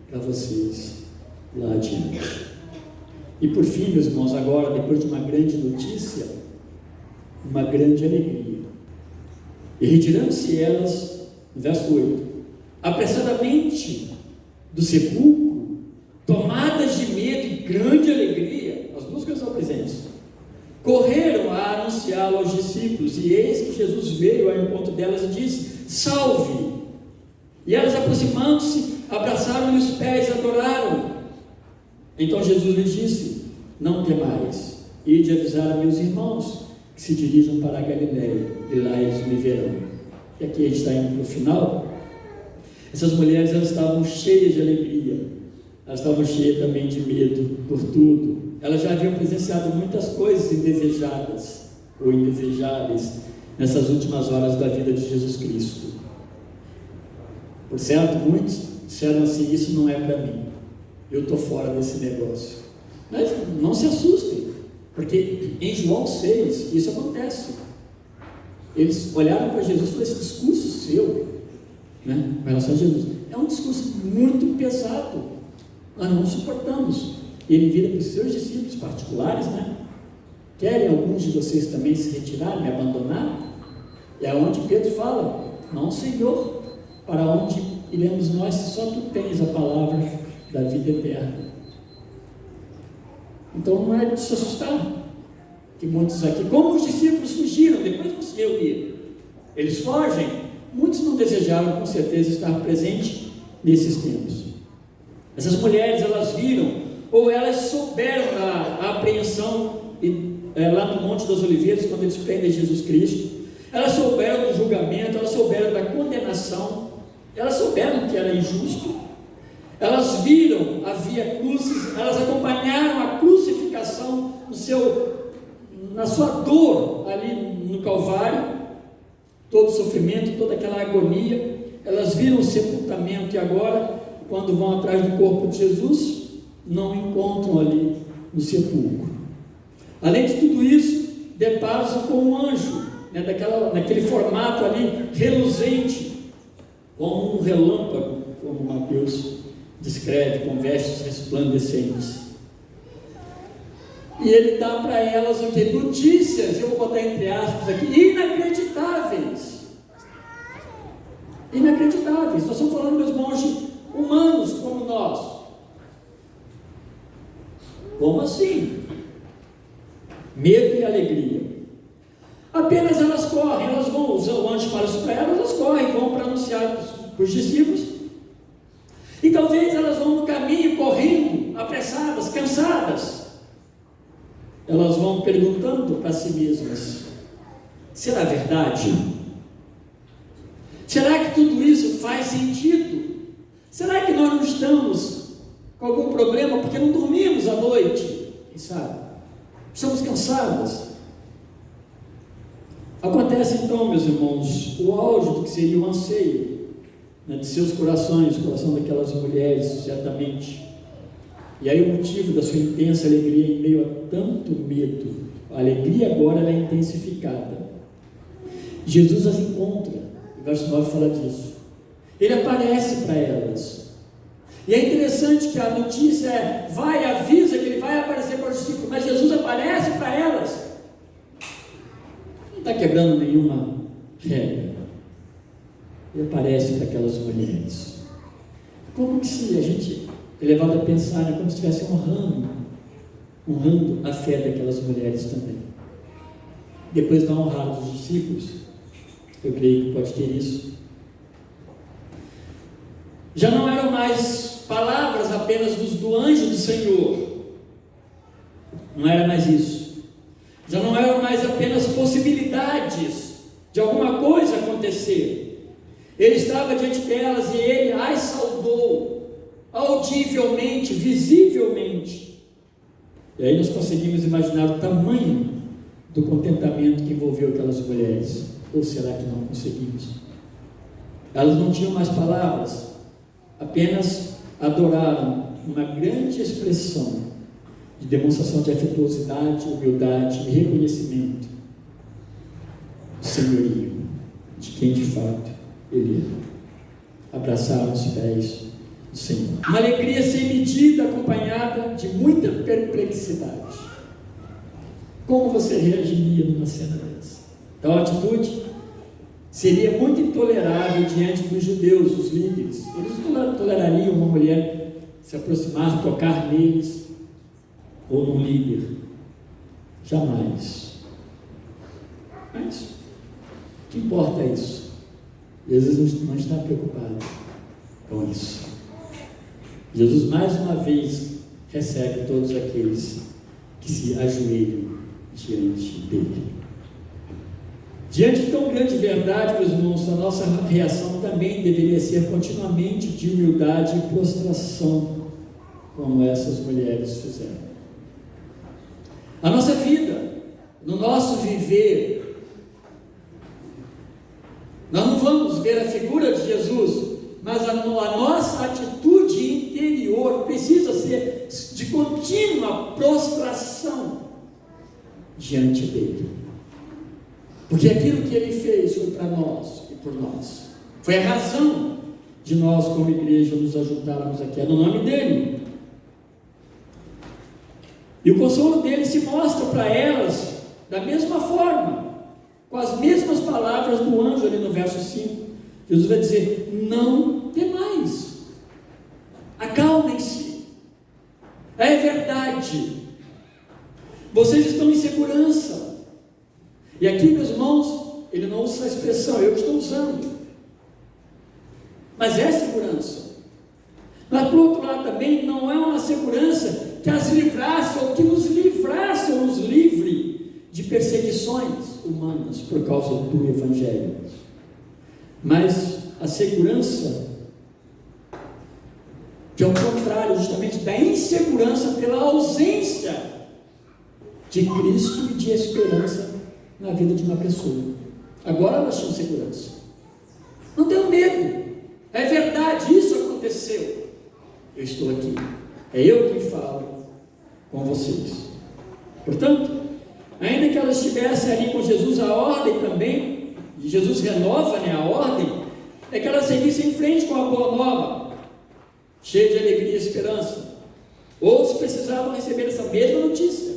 para vocês lá adiante. E por fim, meus irmãos, agora, depois de uma grande notícia, uma grande alegria. E retirando-se elas, no verso 8, apressadamente do sepulcro, tomadas de medo e grande alegria, as duas coisas estão presentes, correram a anunciá-lo aos discípulos, e eis que Jesus veio ao encontro delas e disse: salve! E elas, aproximando-se, abraçaram-lhe os pés e adoraram. Então Jesus lhes disse: não temais, ide avisar a meus irmãos que se dirijam para a Galileia, e lá eles me verão. E aqui a gente está indo para o final. Essas mulheres, elas estavam cheias de alegria, elas estavam cheias também de medo por tudo. Elas já haviam presenciado muitas coisas indesejadas ou indesejáveis nessas últimas horas da vida de Jesus Cristo. Por certo, muitos disseram assim: isso não é para mim, eu estou fora desse negócio. Mas não se assustem, porque em João 6 isso acontece. Eles olharam para Jesus e falaram: esse discurso seu, né, com relação a Jesus, é um discurso muito pesado, nós não suportamos. Ele vira para os seus discípulos particulares, né? Querem alguns de vocês também se retirar, me abandonar? É onde Pedro fala: não, Senhor, para onde iremos nós se só tu tens a palavra da vida eterna? Então não é de se assustar que muitos aqui, como os discípulos fugiram, depois você ler, eles fogem. Muitos não desejaram com certeza estar presentes nesses tempos. Essas mulheres, elas viram, ou elas souberam da apreensão lá no Monte das Oliveiras, quando eles prendem Jesus Cristo. Elas souberam do julgamento, elas souberam da condenação, elas souberam que era injusto, elas viram a via crucis, elas acompanharam a crucificação na sua dor ali no Calvário, todo o sofrimento, toda aquela agonia. Elas viram o sepultamento, e agora, quando vão atrás do corpo de Jesus, não encontram ali no sepulcro. Além de tudo isso, deparam-se com um anjo, né, naquele formato ali, reluzente, como um relâmpago, como Mateus descreve, com vestes resplandecentes. E ele dá para elas o que? Notícias, eu vou botar entre aspas aqui, inacreditáveis. Inacreditáveis. Nós estamos falando, meus irmãos, humanos como nós. Como assim? Medo e alegria. Apenas elas correm, elas vão, o anjo fala isso para elas, elas correm, vão para anunciar para os discípulos. E talvez elas vão no caminho, correndo, apressadas, cansadas. Elas vão perguntando para si mesmas: será verdade? Será que tudo isso faz sentido? Será que nós não estamos com algum problema porque não dormimos à noite? Quem sabe? Estamos cansadas. Acontece então, meus irmãos, o auge do que seria o anseio, né, de seus corações, o coração daquelas mulheres, certamente. E aí o motivo da sua intensa alegria em meio a tanto medo. A alegria agora ela é intensificada. Jesus as encontra, o verso 9 fala disso. Ele aparece para elas. E é interessante que a notícia é: vai, avisa que ele vai aparecer para os discípulos, mas Jesus aparece para elas. Não está quebrando nenhuma regra. Ele aparece para aquelas mulheres. Como que se a gente é levado a pensar, né, como se estivesse honrando a fé daquelas mulheres também. Depois vai honrar os discípulos. Eu creio que pode ter isso. Já não eram mais palavras apenas do anjo do Senhor. Não era mais isso. Já não eram mais apenas possibilidades de alguma coisa acontecer. Ele estava diante delas e ele as saudou audivelmente, visivelmente. E aí nós conseguimos imaginar o tamanho do contentamento que envolveu aquelas mulheres. Ou será que não conseguimos? Elas não tinham mais palavras, apenas adoraram uma grande expressão de demonstração de afetuosidade, humildade e reconhecimento do senhorio de quem de fato ele é. Abraçaram os pés do Senhor. Uma alegria sem medida, acompanhada de muita perplexidade. Como você reagiria numa cena dessa? Então a atitude seria muito intolerável diante dos judeus, os líderes. Eles não tolerariam uma mulher se aproximar, tocar neles ou num líder. Jamais. Mas o que importa é isso? Jesus não está preocupado com isso. Jesus mais uma vez recebe todos aqueles que se ajoelham diante dele. Diante de tão grande verdade, meus irmãos, a nossa reação também deveria ser continuamente de humildade e prostração, como essas mulheres fizeram. A nossa vida, no nosso viver, nós não vamos ver a figura de Jesus, mas a nossa atitude interior precisa ser de contínua prostração diante dele. Porque aquilo que ele fez foi para nós e por nós. Foi a razão de nós, como igreja, nos ajuntarmos aqui. É no nome dele. E o consolo dele se mostra para elas da mesma forma, com as mesmas palavras do anjo ali no verso 5. Jesus vai dizer: não temais, acalmem-se, é verdade, vocês estão em segurança. E aqui, meus irmãos, ele não usa a expressão, eu estou usando, mas é segurança. Mas por outro lado também, não é uma segurança que as livrasse, ou que nos livrasse, ou nos livre de perseguições humanas por causa do Evangelho, mas a segurança que é o contrário justamente da insegurança pela ausência de Cristo e de esperança na vida de uma pessoa. Agora elas tinham segurança, não tenham medo, é verdade, isso aconteceu, eu estou aqui, é eu quem falo com vocês. Portanto, ainda que ela estivesse ali com Jesus, a ordem também, e Jesus renova, né, a ordem, é que ela seguisse em frente com a boa nova, cheia de alegria e esperança. Outros precisavam receber essa mesma notícia.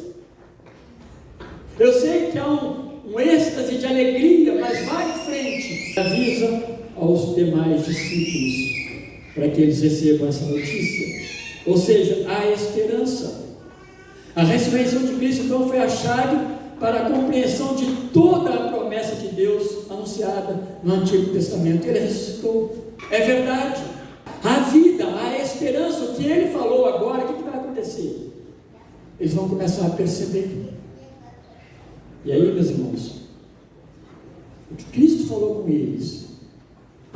Eu sei que há um êxtase de alegria, mas vai em frente. Avisa aos demais discípulos para que eles recebam essa notícia. Ou seja, há esperança. A ressurreição de Cristo, então, foi a chave para a compreensão de toda a promessa de Deus anunciada no Antigo Testamento. Ele ressuscitou. É verdade. A vida, a esperança, o que ele falou agora, o que vai acontecer? Eles vão começar a perceber. E aí, meus irmãos, o que Cristo falou com eles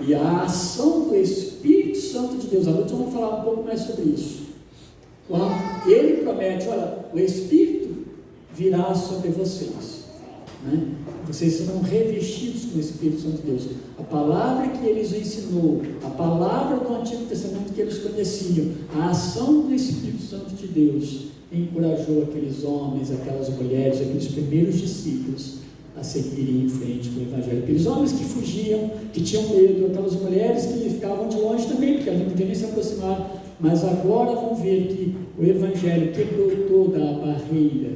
e a ação do Espírito Santo de Deus, à noite vamos falar um pouco mais sobre isso. Quando ele promete, olha, o Espírito virá sobre vocês, né? Vocês serão revestidos com o Espírito Santo de Deus. A palavra que ele os ensinou, a palavra do Antigo Testamento que eles conheciam, a ação do Espírito Santo de Deus encorajou aqueles homens, aquelas mulheres, aqueles primeiros discípulos a seguirem em frente com o Evangelho. Aqueles homens que fugiam, que tinham medo, aquelas mulheres que ficavam de longe também, porque elas não podiam nem se aproximar, mas agora vão ver que o Evangelho quebrou toda a barreira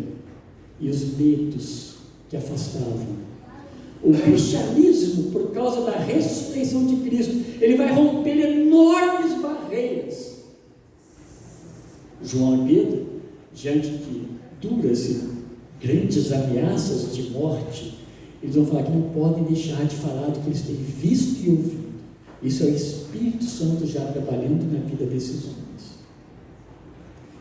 e os medos que afastavam. O cristianismo, por causa da ressurreição de Cristo, ele vai romper enormes barreiras. João e Pedro, diante de duras e grandes ameaças de morte, eles vão falar que não podem deixar de falar do que eles têm visto e ouvido. Isso é o Espírito Santo já trabalhando na vida desses homens.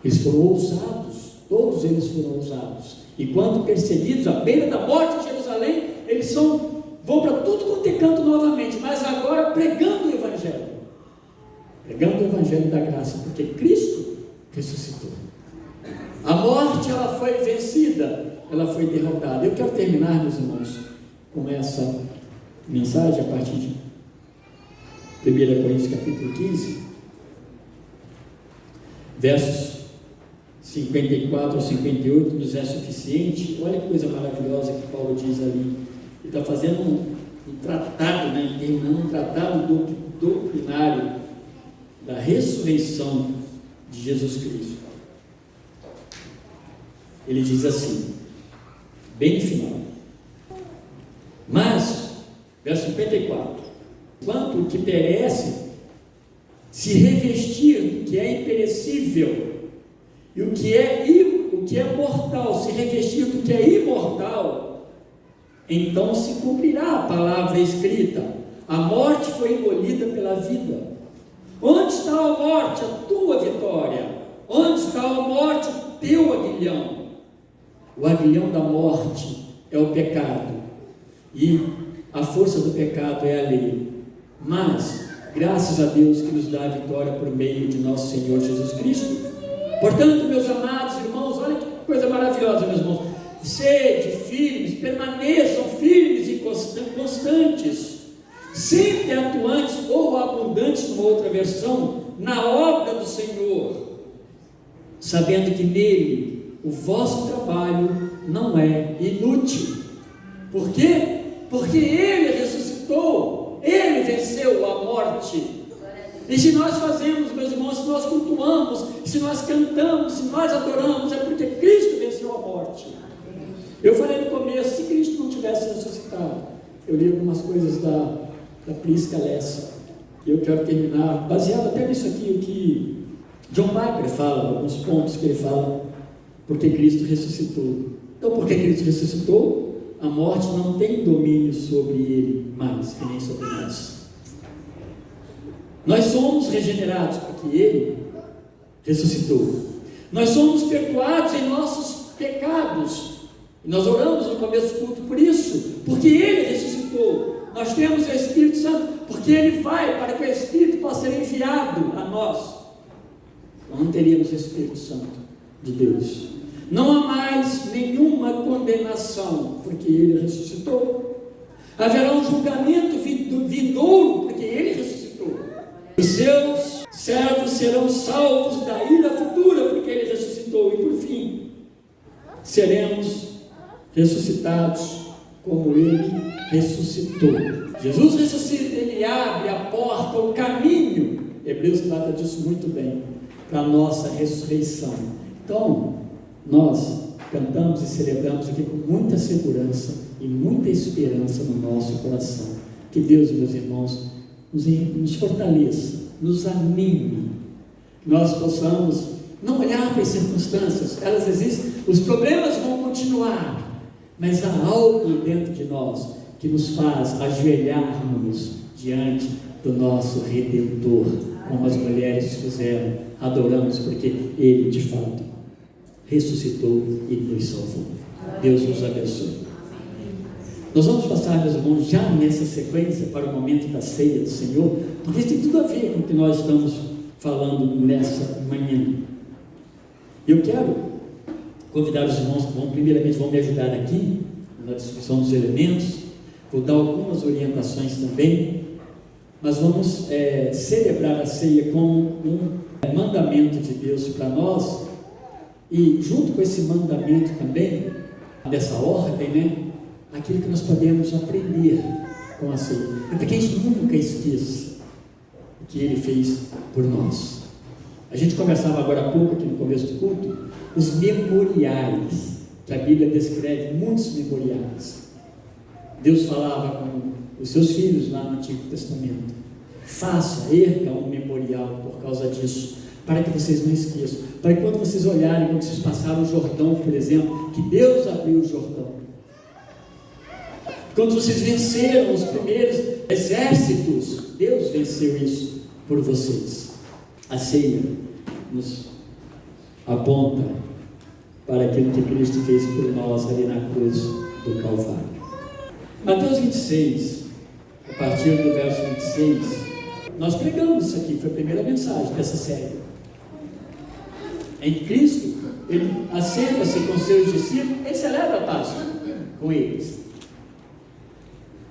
Eles foram ousados, todos eles foram ousados. E quando perseguidos, à beira da morte de Jerusalém, eles vão para tudo quanto é canto novamente, mas agora pregando o Evangelho. Pregando o Evangelho da graça, porque Cristo ressuscitou. A morte, ela foi vencida, ela foi derrotada. Eu quero terminar, meus irmãos, com essa mensagem a partir de 1 Coríntios capítulo 15, versos 54 a 58, nos é suficiente. Olha que coisa maravilhosa que Paulo diz ali. Ele está fazendo um tratado, né, terminando um tratado doutrinário da ressurreição de Jesus Cristo. Ele diz assim, bem no final: mas, verso 54, quanto o que perece se revestir do que é imperecível, e o que é mortal se revestir do que é imortal, então se cumprirá a palavra escrita: a morte foi engolida pela vida. Onde está a morte, a tua vitória? Onde está a morte, o teu aguilhão? O aguilhão da morte é o pecado, e a força do pecado é a lei. Mas, graças a Deus que nos dá a vitória por meio de nosso Senhor Jesus Cristo. Portanto, meus amados irmãos, olha que coisa maravilhosa, meus irmãos. Sede firmes, permaneçam firmes e constantes, sempre atuantes ou abundantes, numa outra versão, na obra do Senhor, sabendo que nele o vosso trabalho não é inútil. Por quê? Porque ele ressuscitou, ele venceu a morte. E se nós fazemos, meus irmãos, se nós cultuamos, se nós cantamos, se nós adoramos, é porque Cristo venceu a morte. Eu falei no começo, se Cristo não tivesse ressuscitado, eu li algumas coisas da Prisca Lessa, e eu quero terminar, baseado até nisso aqui, o que John Piper fala, alguns pontos que ele fala, porque Cristo ressuscitou. Então, porque Cristo ressuscitou, a morte não tem domínio sobre ele mais, que nem sobre nós. Nós somos regenerados porque ele ressuscitou. Nós somos perdoados em nossos pecados. E nós oramos no começo do culto por isso, porque ele ressuscitou. Nós temos o Espírito Santo, porque ele vai para que o Espírito possa ser enviado a nós. Nós não teríamos o Espírito Santo de Deus. Não há mais nenhuma condenação, porque ele ressuscitou. Haverá um julgamento vindouro, porque ele ressuscitou. Os seus servos serão salvos da ira futura, porque ele ressuscitou. E por fim, seremos ressuscitados como Ele ressuscitou. Jesus ressuscita, Ele abre a porta, o caminho. Hebreus trata disso muito bem, para a nossa ressurreição. Então, nós cantamos e celebramos aqui com muita segurança e muita esperança no nosso coração. Que Deus, meus irmãos, nos fortaleça, nos anime, que nós possamos não olhar para as circunstâncias, elas existem, os problemas vão continuar, mas há algo dentro de nós que nos faz ajoelharmos diante do nosso Redentor, como as mulheres fizeram, adoramos, porque Ele de fato ressuscitou e nos salvou. Deus nos abençoe. Nós vamos passar, meus irmãos, já nessa sequência para o momento da ceia do Senhor, porque isso tem tudo a ver com o que nós estamos falando nessa manhã. Eu quero convidar os irmãos que primeiramente vão me ajudar aqui na distribuição dos elementos, vou dar algumas orientações também, mas vamos celebrar a ceia como um mandamento de Deus para nós, e junto com esse mandamento também, dessa ordem, né, aquilo que nós podemos aprender com a ceia, para que a gente nunca esqueça o que Ele fez por nós. A gente conversava agora há pouco, aqui no começo do culto, os memoriais, que a Bíblia descreve muitos memoriais. Deus falava com os seus filhos lá no Antigo Testamento: erga um memorial por causa disso, para que vocês não esqueçam, para que quando vocês olharem, quando vocês passaram o Jordão, por exemplo, que Deus abriu o Jordão, quando vocês venceram os primeiros exércitos, Deus venceu isso por vocês. A ceia nos aponta para aquilo que Cristo fez por nós ali na cruz do Calvário. Mateus 26, a partir do verso 26, nós pregamos isso aqui, foi a primeira mensagem dessa série. Em Cristo, Ele assenta-se com seus discípulos, Ele celebra a Páscoa com eles.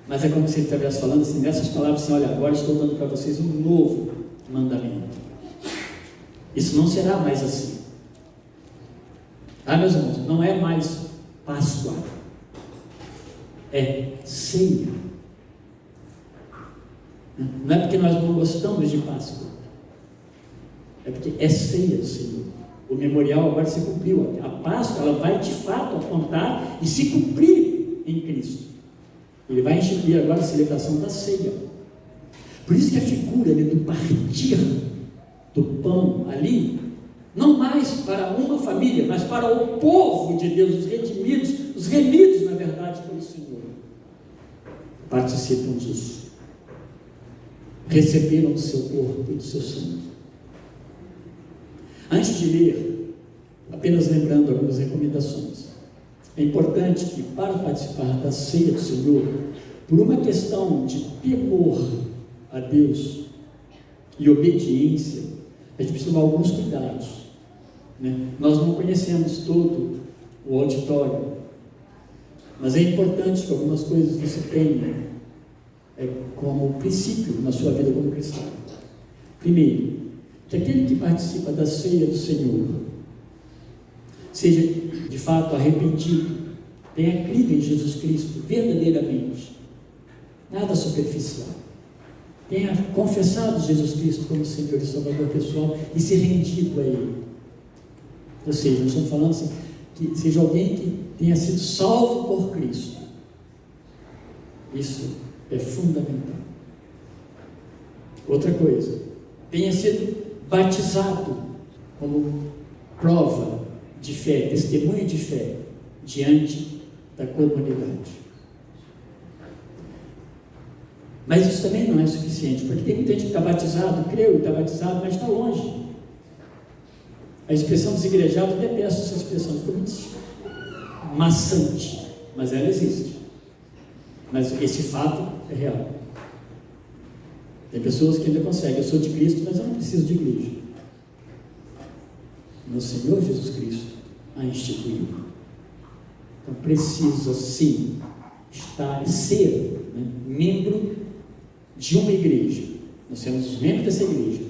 Mas é como se Ele estivesse falando assim, nessas palavras assim: olha, agora estou dando para vocês um novo mandamento. Isso não será mais assim. Meus irmãos, não é mais Páscoa, é ceia. Não é porque nós não gostamos de Páscoa, é porque é ceia do Senhor. O memorial agora se cumpriu. A Páscoa, ela vai de fato apontar e se cumprir em Cristo. Ele vai instituir agora a celebração da ceia. Por isso que a figura do partir do pão ali, não mais para uma família, mas para o povo de Deus, os redimidos, os remidos, na verdade, pelo Senhor, participam disso. Receberam do seu corpo e do seu sangue. Antes de ler, apenas lembrando algumas recomendações. É importante que, para participar da ceia do Senhor, por uma questão de temor a Deus e obediência, a gente precisa tomar alguns cuidados, né? Nós não conhecemos todo o auditório, mas é importante que algumas coisas você tenha como princípio na sua vida como cristão. Primeiro, que aquele que participa da ceia do Senhor seja de fato arrependido, tenha crido em Jesus Cristo verdadeiramente, nada superficial, tenha confessado Jesus Cristo como Senhor e Salvador pessoal e se rendido a Ele. Ou seja, nós estamos falando assim, que seja alguém que tenha sido salvo por Cristo. Isso é fundamental. Outra coisa, tenha sido batizado como prova de fé, testemunho de fé diante da comunidade. Mas isso também não é suficiente, porque tem muita gente que está batizado, creu e está batizado, mas está longe. A expressão desigrejado, eu detesto essa expressão, ficou muito maçante, mas ela existe. Mas esse fato é real. Tem pessoas que ainda conseguem: eu sou de Cristo, mas eu não preciso de igreja. Meu Senhor Jesus Cristo a instituiu. Então precisa sim ser membro de uma igreja. Nós somos os membros dessa igreja.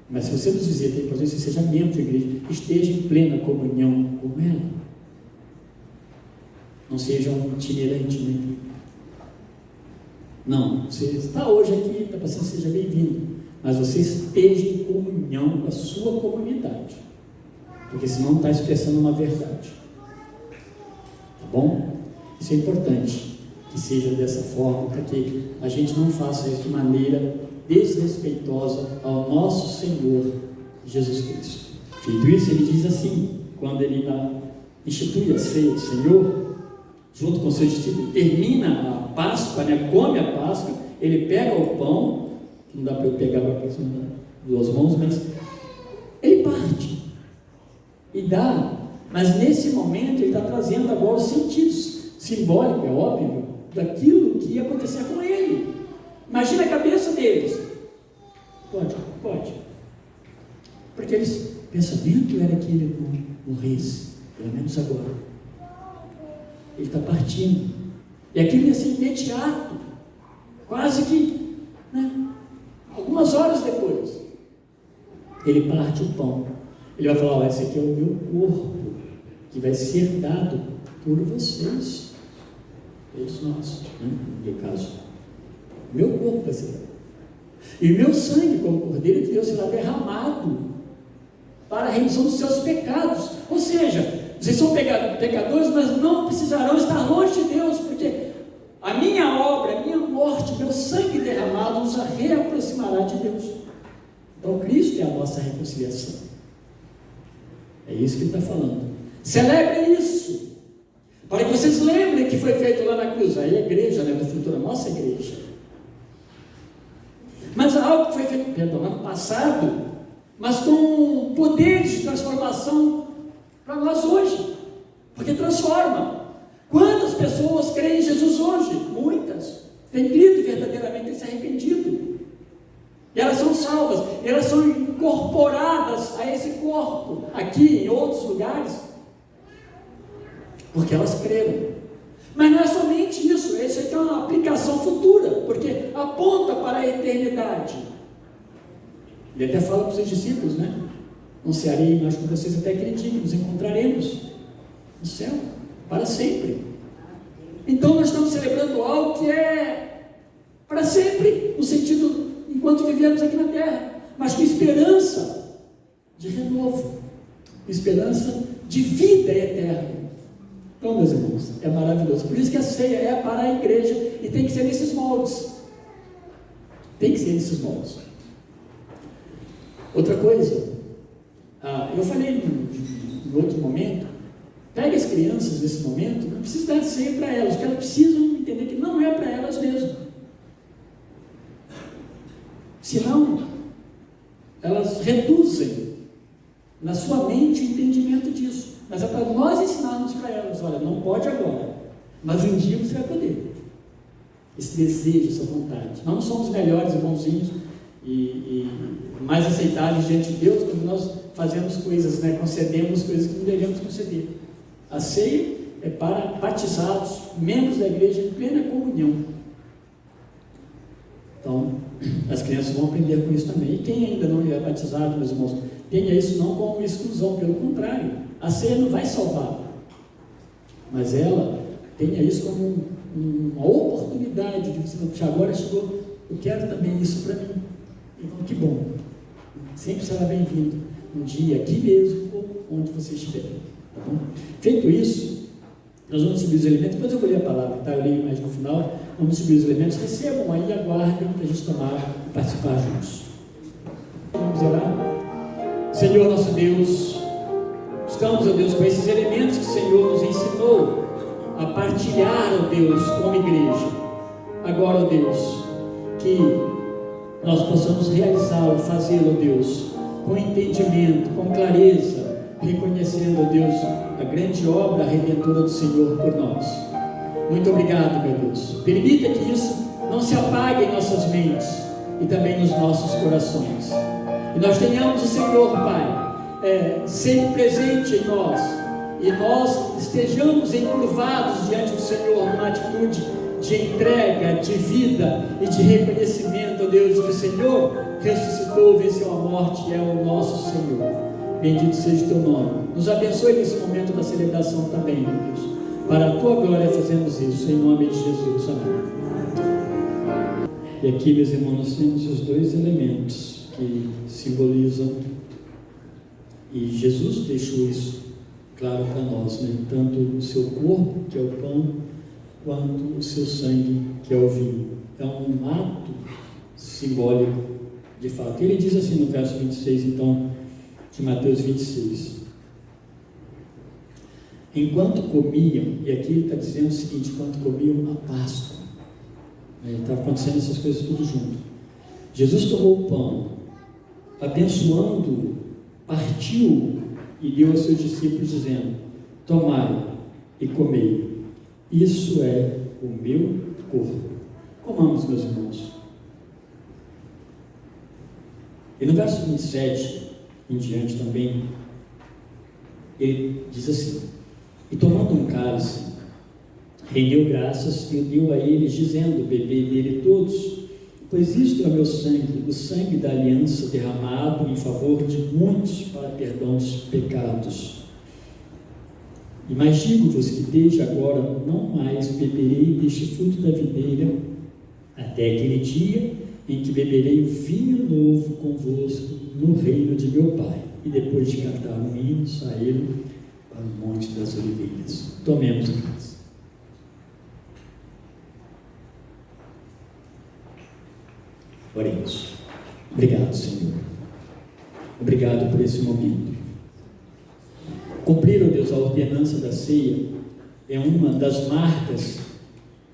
Mas se você nos visita e você seja membro de igreja, esteja em plena comunhão com ela. Não seja um itinerante, né? Não, você está hoje aqui, está passando, seja bem-vindo, mas você esteja em comunhão com a sua comunidade, porque senão não está expressando uma verdade, tá bom? Isso é importante, que seja dessa forma, para que a gente não faça isso de maneira desrespeitosa ao nosso Senhor Jesus Cristo. Feito isso, ele diz assim, quando ele institui a ceia do Senhor, junto com seus discípulos, termina a Páscoa, né? Come a Páscoa, ele pega o pão, que não dá para eu pegar com duas mãos, mas ele parte e dá, mas nesse momento ele está trazendo agora os sentidos simbólicos, é óbvio, daquilo que ia acontecer com ele. Imagina a cabeça deles. Pode, porque eles, o pensamento era que ele morresse, pelo menos agora. Ele está partindo, e aquilo ia ser imediato, quase que, né, algumas horas depois, ele parte o pão, ele vai falar: esse aqui é o meu corpo, que vai ser dado por vocês, eles nós, né, no caso, meu corpo vai ser dado, e o meu sangue, como Cordeiro de Deus, será derramado para a remissão dos seus pecados. Ou seja, vocês são pecadores, mas não precisarão estar longe de Deus, porque a minha obra, a minha morte, meu sangue derramado nos reaproximará de Deus. Então Cristo é a nossa reconciliação. É isso que ele está falando. Celebrem isso, para que vocês lembrem que foi feito lá na cruz. Aí a igreja, né, do futuro, a nossa igreja. Mas algo que foi feito, ano passado, mas com poderes de transformação para nós hoje, porque transforma. Quantas pessoas creem em Jesus hoje? Muitas. Têm crido verdadeiramente e se arrependido. E elas são salvas, elas são incorporadas a esse corpo, aqui em outros lugares, porque elas creram. Mas não é somente isso, essa aqui é uma aplicação futura, porque aponta para a eternidade. Ele até fala para os seus discípulos, né? Não cearei mais com vocês até aquele dia que nos encontraremos no céu, para sempre. Então nós estamos celebrando algo que é para sempre, no sentido, enquanto vivemos aqui na terra, mas com esperança de renovo, com esperança de vida eterna. Então, meus irmãos, é maravilhoso. Por isso que a ceia é para a igreja e tem que ser nesses moldes. Tem que ser nesses moldes. Outra coisa, eu falei em outro momento, pegue as crianças nesse momento, não precisa dar ceia para elas, porque elas precisam entender que não é para elas mesmo. Senão, elas reduzem na sua mente o entendimento disso. Mas é para nós ensinarmos para elas: olha, não pode agora, mas um dia você vai poder. Esse desejo, essa vontade. Nós não somos melhores e bonzinhos e mais aceitáveis diante de Deus quando nós fazemos coisas, né, concedemos coisas que não devemos conceder. A ceia é para batizados, membros da igreja em plena comunhão. Então, as crianças vão aprender com isso também. E quem ainda não é batizado, meus irmãos, tenha isso não como exclusão, pelo contrário. A ceia não vai salvar, mas ela tenha isso como uma oportunidade de você falar: agora chegou, eu quero também isso para mim. Então, que bom, sempre será bem-vindo, um dia aqui mesmo, ou onde você estiver. Tá bom? Feito isso, nós vamos subir os elementos. Depois eu vou ler a palavra, tá? Eu leio mais no final. Vamos subir os elementos, recebam aí e aguardem para a gente tomar e participar juntos. Vamos orar. Senhor nosso Deus, estamos, ó Deus, com esses elementos que o Senhor nos ensinou a partilhar, ó Deus, como igreja. Agora, ó Deus, que nós possamos realizá-lo, fazê-lo, ó Deus, com entendimento, com clareza, reconhecendo, ó Deus, a grande obra redentora do Senhor por nós. Muito obrigado, meu Deus. Permita que isso não se apague em nossas mentes e também nos nossos corações. E nós tenhamos o Senhor, Pai, sempre presente em nós, e nós estejamos encurvados diante do Senhor numa atitude de entrega, de vida e de reconhecimento, ó Deus, que o Senhor ressuscitou, venceu a morte e é o nosso Senhor. Bendito seja o teu nome. Nos abençoe nesse momento da celebração também, meu Deus. Para a tua glória fazemos isso, em nome de Jesus. Amém. E aqui, meus irmãos, nós temos os dois elementos que simbolizam, e Jesus deixou isso claro para nós, né? Tanto o seu corpo, que é o pão, quanto o seu sangue, que é o vinho. É um ato simbólico, de fato. Ele diz assim no verso 26, então, de Mateus 26. Enquanto comiam, e aqui ele está dizendo o seguinte: enquanto comiam a Páscoa, estava acontecendo essas coisas tudo junto. Jesus tomou o pão, abençoando-o, partiu e deu aos seus discípulos, dizendo: tomai e comei, isso é o meu corpo. Comamos, meus irmãos. E no verso 27 em diante também, ele diz assim: e tomando um cálice, rendeu graças e o deu a eles, dizendo: bebei dele todos, pois isto é o meu sangue, o sangue da aliança derramado em favor de muitos para perdão dos pecados. E mais digo-vos que desde agora não mais beberei deste fruto da videira, até aquele dia em que beberei o vinho novo convosco no reino de meu Pai. E depois de cantar um hino, saíram para o Monte das Oliveiras. Tomemos a casa. Oremos. Obrigado, Senhor. Obrigado por esse momento. Cumprir, ó Deus, a ordenança da ceia é uma das marcas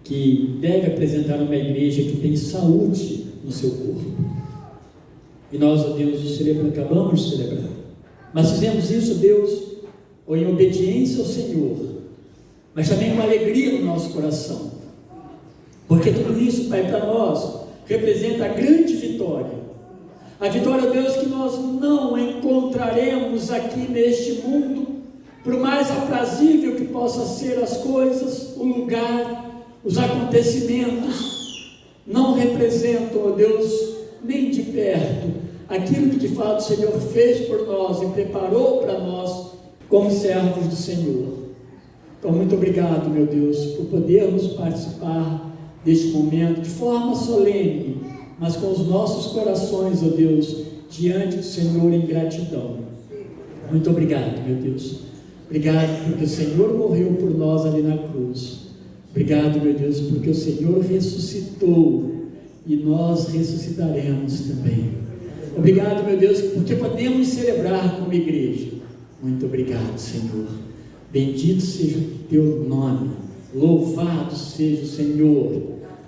que deve apresentar uma igreja que tem saúde no seu corpo. E nós, ó Deus, acabamos de celebrar. Mas fizemos isso, Deus, ou em obediência ao Senhor, mas também com alegria no nosso coração. Porque tudo isso, Pai, para nós, representa a grande vitória. A vitória, Deus, que nós não encontraremos aqui neste mundo, por mais aprazível que possa ser as coisas, o lugar, os acontecimentos, não representam, ó Deus, nem de perto, aquilo que de fato o Senhor fez por nós e preparou para nós, como servos do Senhor. Então, muito obrigado, meu Deus, por podermos participar deste momento de forma solene, mas com os nossos corações, ó Deus, diante do Senhor em gratidão. Muito obrigado, meu Deus. Obrigado porque o Senhor morreu por nós ali na cruz. Obrigado, meu Deus, porque o Senhor ressuscitou e nós ressuscitaremos também. Obrigado, meu Deus, porque podemos celebrar como igreja. Muito obrigado, Senhor. Bendito seja o teu nome. Louvado seja o Senhor.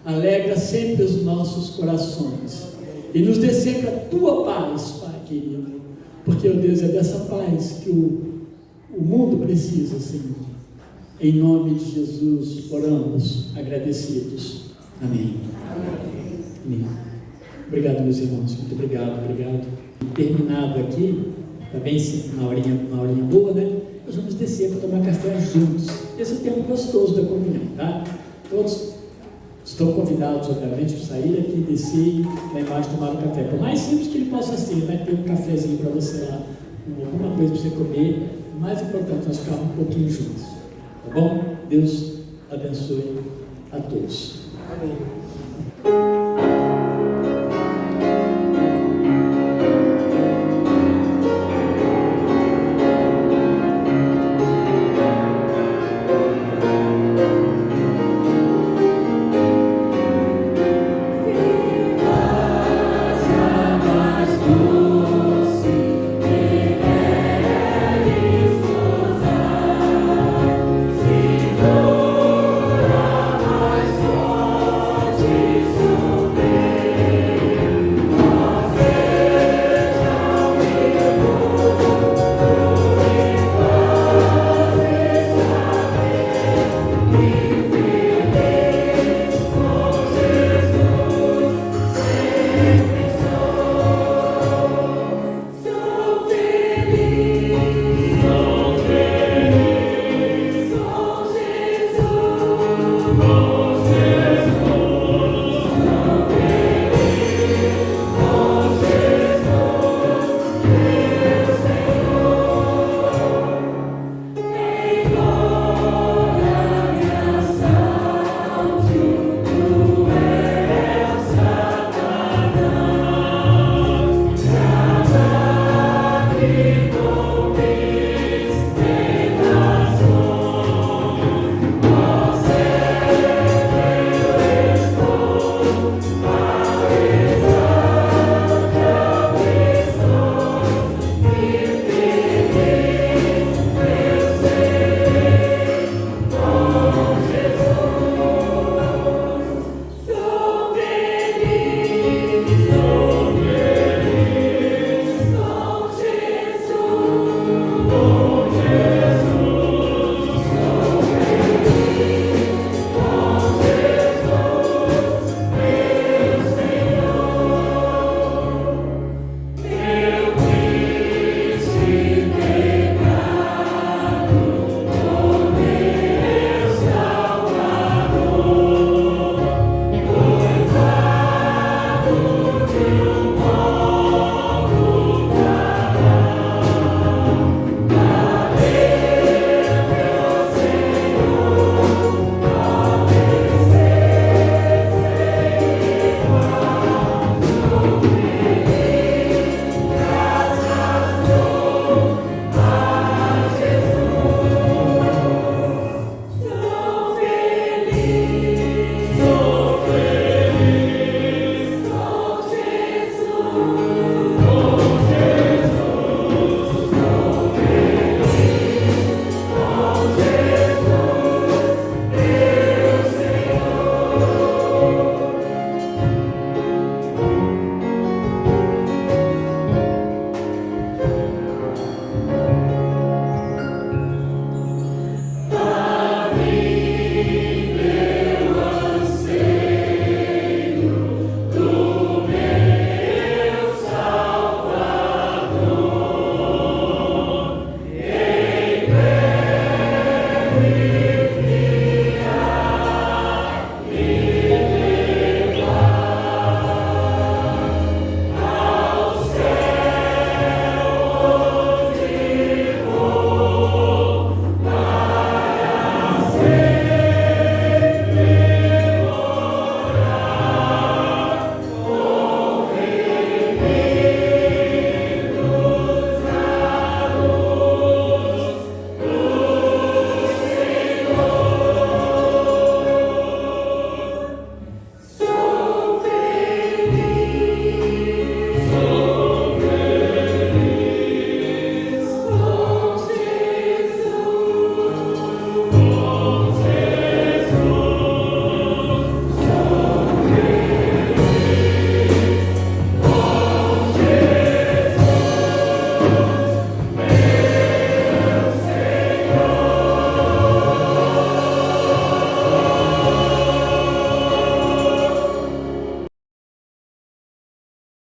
Alegra sempre os nossos corações e nos dê sempre a tua paz, Pai querido, porque, ó Deus, é dessa paz que o mundo precisa, Senhor. Em nome de Jesus oramos, agradecidos. Amém. Amém. Obrigado, meus irmãos, muito obrigado. Terminado aqui, está bem na horinha boa, né? Nós vamos descer para tomar café juntos. Esse é o tempo gostoso da comunhão, tá? Todos estão convidados, obviamente, para sair aqui, descer e lá embaixo tomar um café. Por mais simples que ele possa ser, vai ter um cafezinho para você lá, alguma coisa para você comer. O mais importante, nós ficarmos um pouquinho juntos. Tá bom? Deus abençoe a todos. Amém.